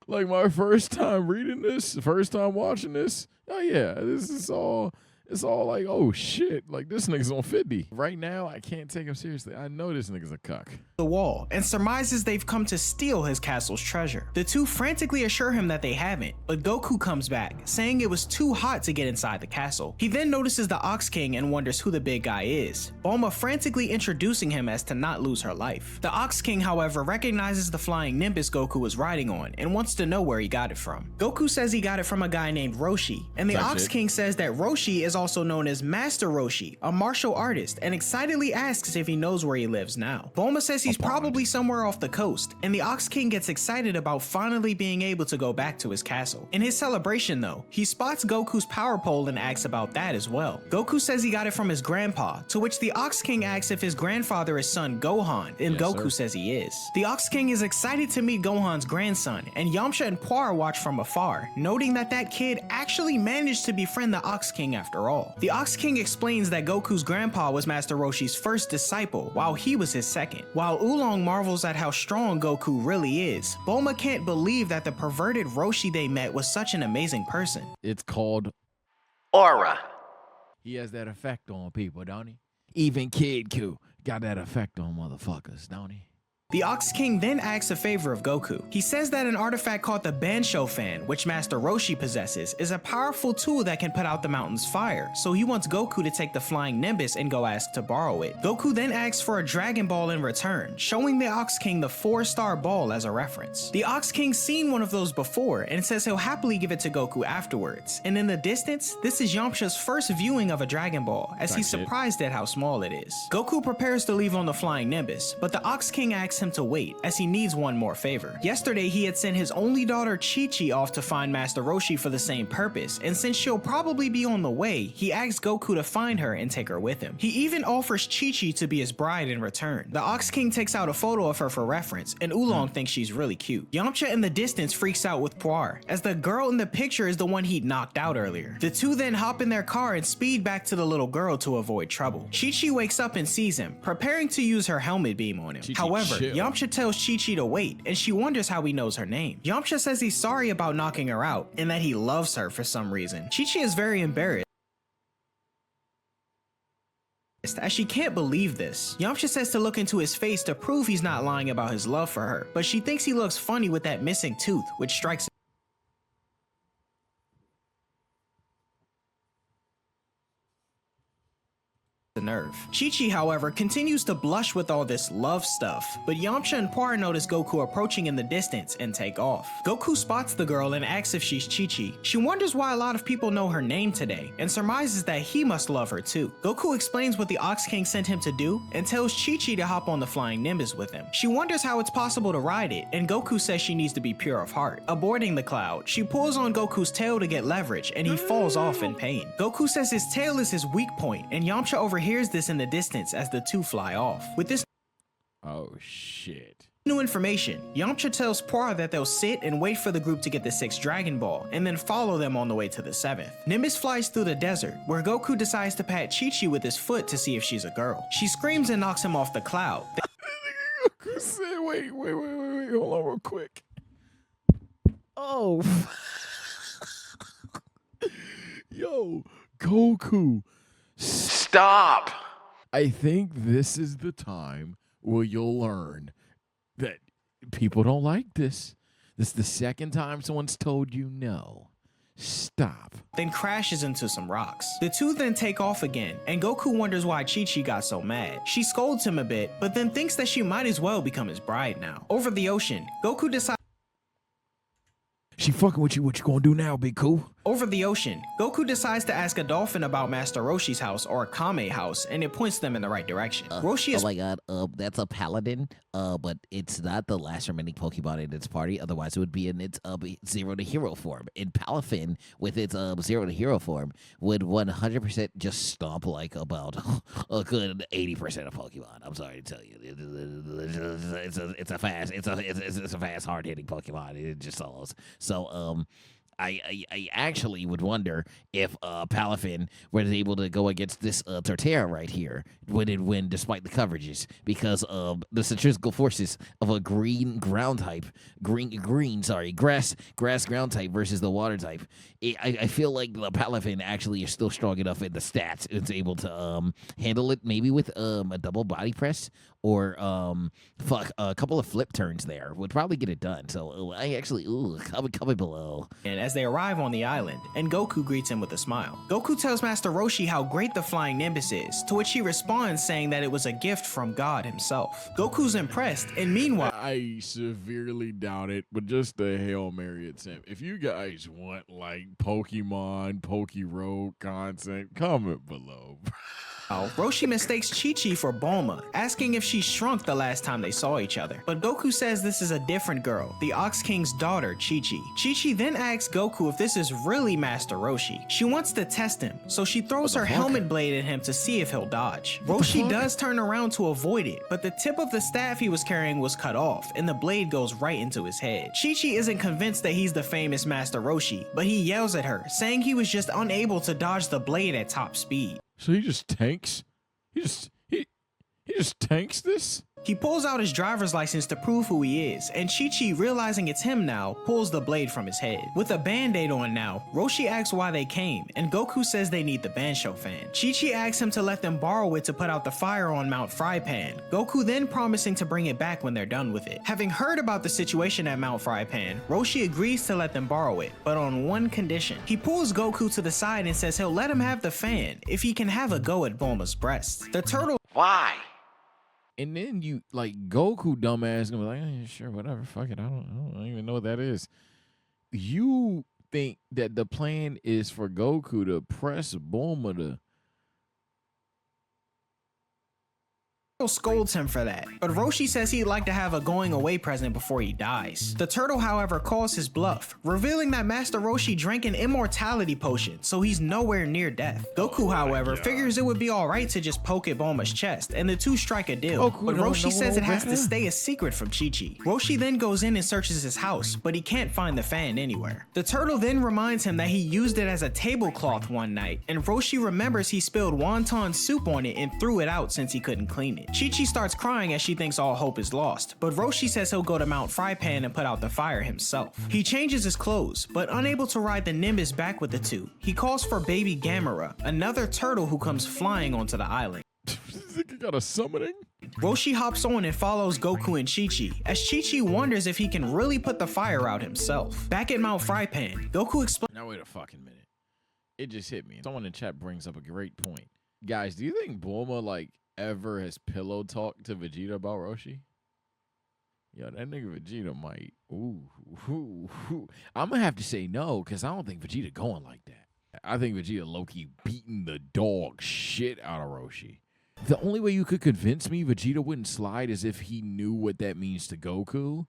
Like my first time reading this, first time watching this, oh yeah, this is all, it's all like, oh shit, like this nigga's on 50. Right now, I can't take him seriously. I know this nigga's a cuck. The wall and surmises they've come to steal his castle's treasure. The two frantically assure him that they haven't, but Goku comes back, saying it was too hot to get inside the castle. He then notices the Ox King and wonders who the big guy is, Bulma frantically introducing him as to not lose her life. The Ox King, however, recognizes the flying Nimbus Goku was riding on and wants to know where he got it from. Goku says he got it from a guy named Roshi, and the Ox King says that Roshi is also known as Master Roshi, a martial artist, and excitedly asks if he knows where he lives now. Bulma says he's probably somewhere off the coast, and the Ox King gets excited about finally being able to go back to his castle. In his celebration though, he spots Goku's power pole and asks about that as well. Goku says he got it from his grandpa, to which the Ox King asks if his grandfather is son Gohan, and Goku says he is. The Ox King is excited to meet Gohan's grandson, and Yamcha and Puar watch from afar, noting that that kid actually managed to befriend the Ox King after all. The Ox King explains that Goku's grandpa was Master Roshi's first disciple, while he was his second. While Oolong marvels at how strong Goku really is, Bulma can't believe that the perverted Roshi they met was such an amazing person. It's called Aura. He has that effect on people, don't he? Even Kid Q got that effect on motherfuckers, don't he? The Ox King then asks a favor of Goku. He says that an artifact called the Bansho Fan, which Master Roshi possesses, is a powerful tool that can put out the mountain's fire, so he wants Goku to take the flying Nimbus and go ask to borrow it. Goku then asks for a Dragon Ball in return, showing the Ox King the 4-star ball as a reference. The Ox King's seen one of those before and says he'll happily give it to Goku afterwards, and in the distance, this is Yamcha's first viewing of a Dragon Ball, as he's surprised at how small it is. Goku prepares to leave on the flying Nimbus, but the Ox King asks him to wait, as he needs one more favor. Yesterday, he had sent his only daughter Chi-Chi off to find Master Roshi for the same purpose, and since she'll probably be on the way, he asks Goku to find her and take her with him. He even offers Chi-Chi to be his bride in return. The Ox King takes out a photo of her for reference, and Oolong thinks she's really cute. Yamcha in the distance freaks out with Puar, as the girl in the picture is the one he'd knocked out earlier. The two then hop in their car and speed back to the little girl to avoid trouble. Chi-Chi wakes up and sees him, preparing to use her helmet beam on him. However, Yamcha tells Chi-Chi to wait, and she wonders how he knows her name. Yamcha says he's sorry about knocking her out, and that he loves her for some reason. Chi-Chi is very embarrassed, as she can't believe this. Yamcha says to look into his face to prove he's not lying about his love for her, but she thinks he looks funny with that missing tooth, which strikes the nerve. Chi-Chi, however, continues to blush with all this love stuff, but Yamcha and Puar notice Goku approaching in the distance and take off. Goku spots the girl and asks if she's Chi-Chi. She wonders why a lot of people know her name today, and surmises that he must love her too. Goku explains what the Ox King sent him to do, and tells Chi-Chi to hop on the flying Nimbus with him. She wonders how it's possible to ride it, and Goku says she needs to be pure of heart. Aborting the cloud, she pulls on Goku's tail to get leverage, and he falls off in pain. Goku says his tail is his weak point, and Yamcha overhears this in the distance as the two fly off. With this new information, Yamcha tells Puar that they'll sit and wait for the group to get the 6th Dragon Ball, and then follow them on the way to the 7th. Nimbus flies through the desert, where Goku decides to pat Chi-Chi with his foot to see if she's a girl. She screams and knocks him off the cloud. Goku said, wait, hold on real quick. Oh. Yo, Goku. Stop! I think this is the time where you'll learn that people don't like this. This is the second time someone's told you no. Stop. Then crashes into some rocks. The two then take off again, and Goku wonders why Chi-Chi got so mad. She scolds him a bit, but then thinks that she might as well become his bride now. Over the ocean, Goku decides she fucking with you. What you gonna do now, Big Cool? Over the ocean, Goku decides to ask a dolphin about Master Roshi's house, or a Kame house, and it points them in the right direction. Roshi is Oh my god, that's a paladin, but it's not the last remaining Pokemon in its party, otherwise it would be in its Zero to Hero form. And Palafin, with its Zero to Hero form, would 100% just stomp like about a good 80% of Pokemon. I'm sorry to tell you. It's a fast, hard-hitting Pokemon. It just solos. So, I actually would wonder if Palafin was able to go against this Torterra right here, would it win despite the coverages? Because the centrifugal forces of a green ground type, grass ground type versus the water type. I feel like the Palafin actually is still strong enough in the stats. It's able to handle it maybe with a double body press or a couple of flip turns there would probably get it done. So I actually comment below. and as they arrive on the island, and Goku greets him with a smile. Goku tells Master Roshi how great the flying Nimbus is, to which he responds saying that it was a gift from God himself. Goku's impressed, and meanwhile, I severely doubt it, but just the Hail Mary attempt. If you guys want like Pokemon, Pokeroad content, comment below. Roshi mistakes Chi-Chi for Bulma, asking if she shrunk the last time they saw each other. But Goku says this is a different girl, the Ox King's daughter, Chi-Chi. Chi-Chi then asks Goku if this is really Master Roshi. She wants to test him, so she throws her helmet blade at him to see if he'll dodge. Roshi does turn around to avoid it, but the tip of the staff he was carrying was cut off, and the blade goes right into his head. Chi-Chi isn't convinced that he's the famous Master Roshi, but he yells at her, saying he was just unable to dodge the blade at top speed. So he just tanks? He just tanks this? He pulls out his driver's license to prove who he is, and Chi-Chi, realizing it's him now, pulls the blade from his head. With a band-aid on now, Roshi asks why they came, and Goku says they need the Bansho fan. Chi-Chi asks him to let them borrow it to put out the fire on Mount Frypan, Goku then promising to bring it back when they're done with it. Having heard about the situation at Mount Frypan, Roshi agrees to let them borrow it, but on one condition. He pulls Goku to the side and says he'll let him have the fan if he can have a go at Bulma's breast. The turtle Why? And then you like Goku dumbass gonna be like, yeah, sure, whatever, fuck it. I don't even know what that is. You think that the plan is for Goku to press Bulma to scolds him for that, but Roshi says he'd like to have a going away present before he dies. The turtle, however, calls his bluff, revealing that Master Roshi drank an immortality potion, so he's nowhere near death. Goku, however, figures it would be alright to just poke at Bulma's chest, and the two strike a deal, but Roshi says it has to stay a secret from Chi-Chi. Roshi then goes in and searches his house, but he can't find the fan anywhere. The turtle then reminds him that he used it as a tablecloth one night, and Roshi remembers he spilled wonton soup on it and threw it out since he couldn't clean it. Chi-Chi starts crying as she thinks all hope is lost, but Roshi says he'll go to Mount Frypan and put out the fire himself. He changes his clothes, but unable to ride the Nimbus back with the two, he calls for baby Gamera, another turtle who comes flying onto the island. You got a summoning? Roshi hops on and follows Goku and Chi-Chi, as Chi-Chi wonders if he can really put the fire out himself. Back at Mount Frypan, Goku explains— Now wait a fucking minute. It just hit me. Someone in chat brings up a great point. Guys, do you think Bulma ever has pillow talked to Vegeta about Roshi? Yo, that nigga Vegeta might. I'm gonna have to say no, because I don't think Vegeta going like that. I think Vegeta low-key beating the dog shit out of Roshi. The only way you could convince me Vegeta wouldn't slide is if he knew what that means to Goku.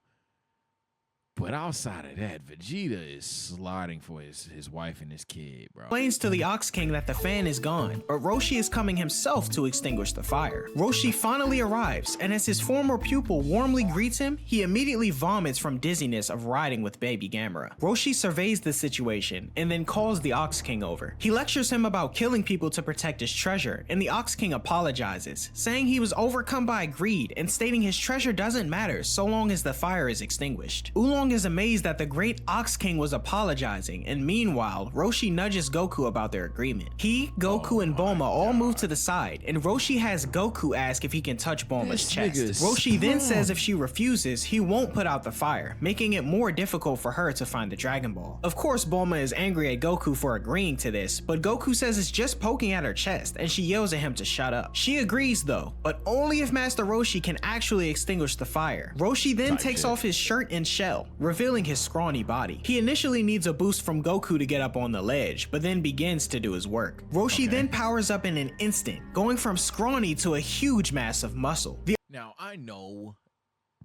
But outside of that, Vegeta is sliding for his wife and his kid, bro. Explains to the Ox King that the fan is gone, but Roshi is coming himself to extinguish the fire. Roshi finally arrives, and as his former pupil warmly greets him, he immediately vomits from dizziness of riding with baby Gamera. Roshi surveys the situation, and then calls the Ox King over. He lectures him about killing people to protect his treasure, and the Ox King apologizes, saying he was overcome by greed, and stating his treasure doesn't matter so long as the fire is extinguished. Oolong is amazed that the great Ox King was apologizing, and meanwhile, Roshi nudges Goku about their agreement. He, Goku, and Bulma all move to the side, and Roshi has Goku ask if he can touch Bulma's chest. Roshi then says if she refuses, he won't put out the fire, making it more difficult for her to find the Dragon Ball. Of course, Bulma is angry at Goku for agreeing to this, but Goku says it's just poking at her chest, and she yells at him to shut up. She agrees though, but only if Master Roshi can actually extinguish the fire. Roshi then takes off his shirt and shell, revealing his scrawny body. He initially needs a boost from Goku to get up on the ledge, but then begins to do his work. Roshi then powers up in an instant, going from scrawny to a huge mass of muscle. Now, I know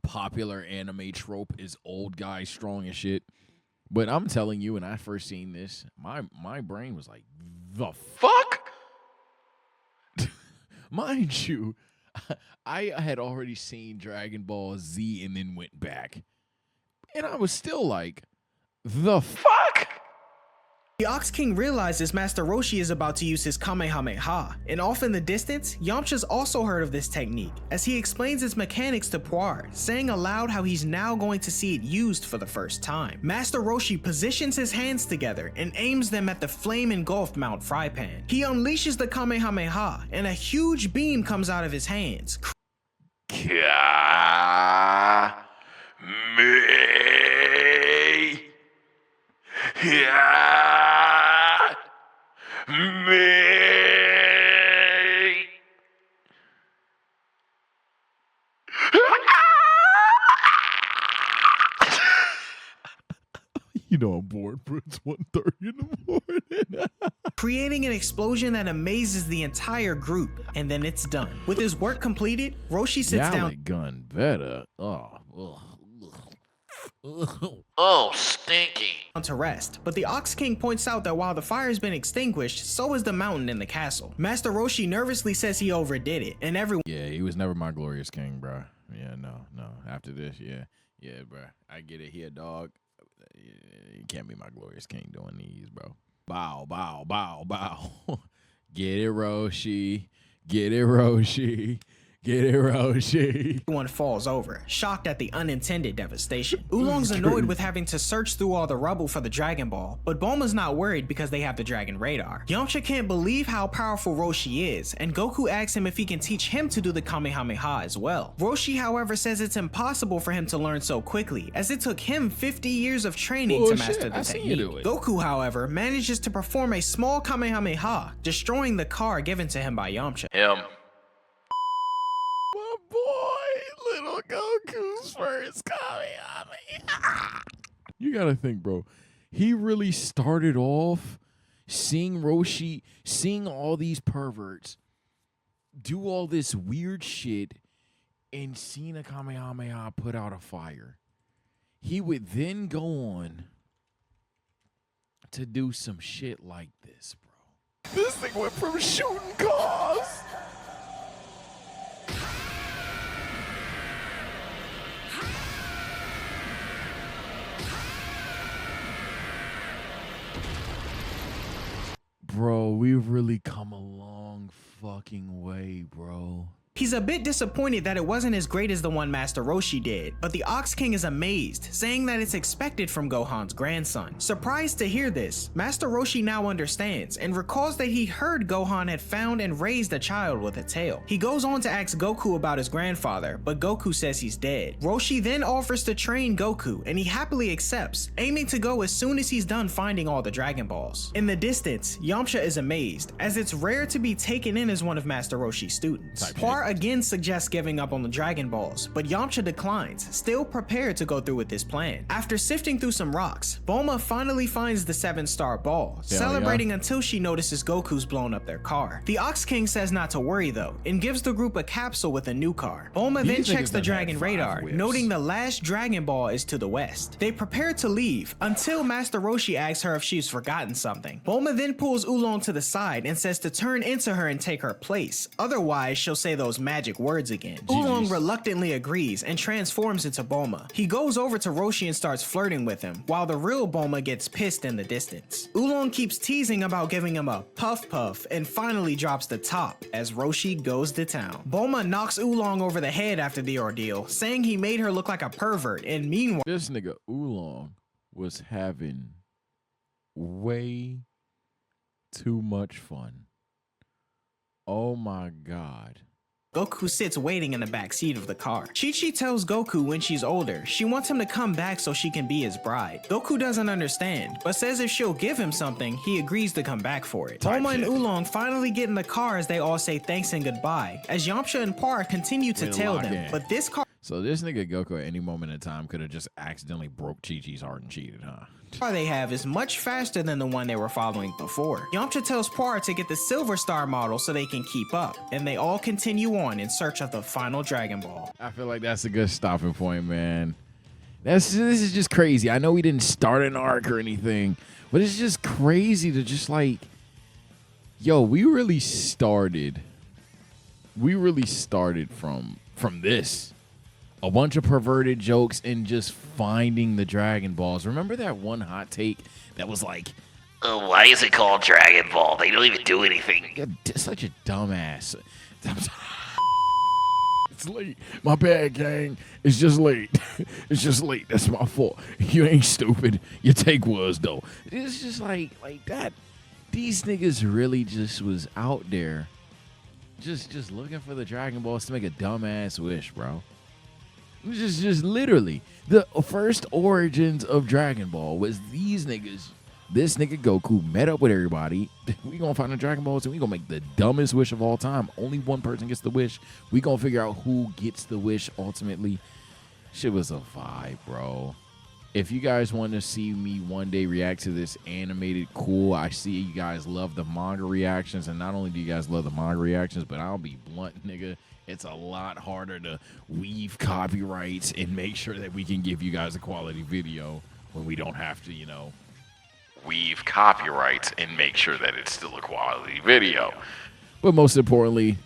popular anime trope is old guy strong as shit, but I'm telling you, when I first seen this, my brain was like, the Fuck? mind you, I had already seen Dragon Ball Z and then went back, and I was still like, the Fuck? The Ox King realizes Master Roshi is about to use his Kamehameha, and off in the distance, Yamcha's also heard of this technique, as he explains its mechanics to Puar, saying aloud how he's now going to see it used for the first time. Master Roshi positions his hands together and aims them at the flame-engulfed Mount Frypan. He unleashes the Kamehameha, and a huge beam comes out of his hands. You know I'm bored, bro. It's 1:30 in the morning. Creating an explosion that amazes the entire group, and then it's done. With his work completed, Roshi sits down Gun better. Oh, stinky. to rest, but the Ox King points out that while the fire has been extinguished, so is the mountain in the castle. Master Roshi nervously says he overdid it, and everyone Yeah, he was never my glorious king, bro. Yeah, no. After this, yeah, bro. I get it. He a dog. You can't be my glorious king doing these, bro. Bow. Get it, Roshi. Get it, Roshi. Get it, Roshi. Everyone falls over, shocked at the unintended devastation. Oolong's annoyed with having to search through all the rubble for the Dragon Ball, but Bulma's not worried because they have the Dragon Radar. Yamcha can't believe how powerful Roshi is, and Goku asks him if he can teach him to do the Kamehameha as well. Roshi, however, says it's impossible for him to learn so quickly, as it took him 50 years of training to master the technique. Goku, however, manages to perform a small Kamehameha, destroying the car given to him by Yamcha. Him. My boy, little Goku's first Kamehameha. You gotta think, bro. He really started off seeing Roshi, seeing all these perverts do all this weird shit, and seeing a Kamehameha put out a fire. He would then go on to do some shit like this, bro. This thing went from shooting cars. Bro, we've really come a long fucking way, bro. He's a bit disappointed that it wasn't as great as the one Master Roshi did, but the Ox King is amazed, saying that it's expected from Gohan's grandson. Surprised to hear this, Master Roshi now understands and recalls that he heard Gohan had found and raised a child with a tail. He goes on to ask Goku about his grandfather, but Goku says he's dead. Roshi then offers to train Goku, and he happily accepts, aiming to go as soon as he's done finding all the Dragon Balls. In the distance, Yamcha is amazed, as it's rare to be taken in as one of Master Roshi's students. Puar again suggests giving up on the Dragon Balls, but Yamcha declines, still prepared to go through with this plan. After sifting through some rocks, Bulma finally finds the 7-star ball, celebrating until she notices Goku's blown up their car. The Ox King says not to worry though, and gives the group a capsule with a new car. Bulma then checks the Dragon Radar, noting the last Dragon Ball is to the west. They prepare to leave, until Master Roshi asks her if she's forgotten something. Bulma then pulls Oolong to the side and says to turn into her and take her place, otherwise she'll say those magic words again. Oolong reluctantly agrees and transforms into Bulma. He goes over to Roshi and starts flirting with him, while the real Bulma gets pissed in the distance. Oolong keeps teasing about giving him a puff and finally drops the top as Roshi goes to town. Bulma knocks Oolong over the head after the ordeal, saying he made her look like a pervert, and meanwhile This nigga Oolong was having way too much fun. Oh my god. Goku sits waiting in the back seat of the car. Chi-Chi tells Goku when she's older, she wants him to come back so she can be his bride. Goku doesn't understand, but says if she'll give him something, he agrees to come back for it. Bulma and Oolong finally get in the car as they all say thanks and goodbye, as Yamcha and Puar continue to tail them, but this car So this nigga Goku at any moment in time could have just accidentally broke Chi-Chi's heart and cheated, huh? Star they have is much faster than the one they were following before. Yamcha tells Puar to get the Silver Star model so they can keep up, and they all continue on in search of the final Dragon Ball. I feel like that's a good stopping point, man. This is just crazy. I know we didn't start an arc or anything, but it's just crazy to just like, yo, we really started from this. A bunch of perverted jokes and just finding the Dragon Balls. Remember that one hot take that was like, Why is it called Dragon Ball? They don't even do anything. you're such a dumbass. It's late. My bad, gang. It's just late. It's just late. That's my fault. You ain't stupid. Your take was, though. It's just like that. These niggas really just was out there just looking for the Dragon Balls to make a dumbass wish, bro. Just literally the first origins of Dragon Ball was these niggas. This nigga Goku met up with everybody. We gonna find the Dragon Balls and we gonna make the dumbest wish of all time. Only one person gets the wish. We gonna figure out who gets the wish ultimately. Shit was a vibe, bro. If you guys want to see me one day react to this animated, cool. I see you guys love the manga reactions, and not only do you guys love the manga reactions, but I'll be blunt, nigga. It's a lot harder to weave copyrights and make sure that we can give you guys a quality video when we don't have to, Weave copyrights and make sure that it's still a quality video. But most importantly,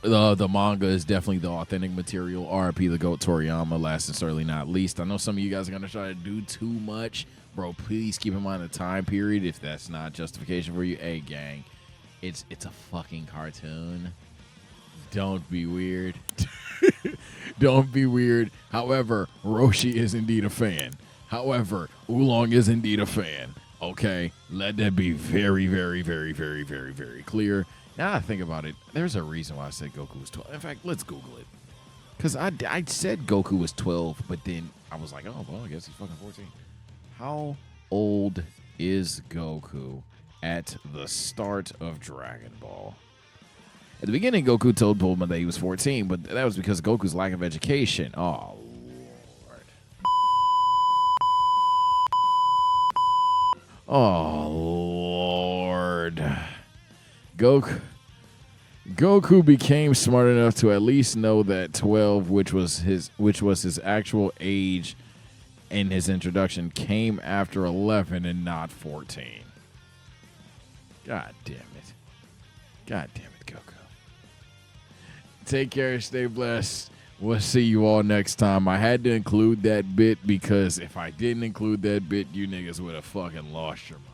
the manga is definitely the authentic material. RIP the GOAT Toriyama, last and certainly not least. I know some of you guys are going to try to do too much. Bro, please keep in mind the time period if that's not justification for you. Hey, gang, it's a fucking cartoon. Don't be weird. Don't be weird. However, Roshi is indeed a fan. However, Oolong is indeed a fan. Okay? Let that be very, very, very, very, very, very clear. Now I think about it, there's a reason why I said Goku was 12. In fact, let's Google it. Because I said Goku was 12, but then I was like, oh, well, I guess he's fucking 14. How old is Goku at the start of Dragon Ball? At the beginning, Goku told Bulma that he was 14, but that was because of Goku's lack of education. Oh, Lord. Oh, Lord. Goku became smart enough to at least know that 12, which was his actual age in his introduction, came after 11 and not 14. God damn it. God damn it, Goku. Take care, stay blessed. We'll see you all next time. I had to include that bit because if I didn't include that bit, you niggas would have fucking lost your mind.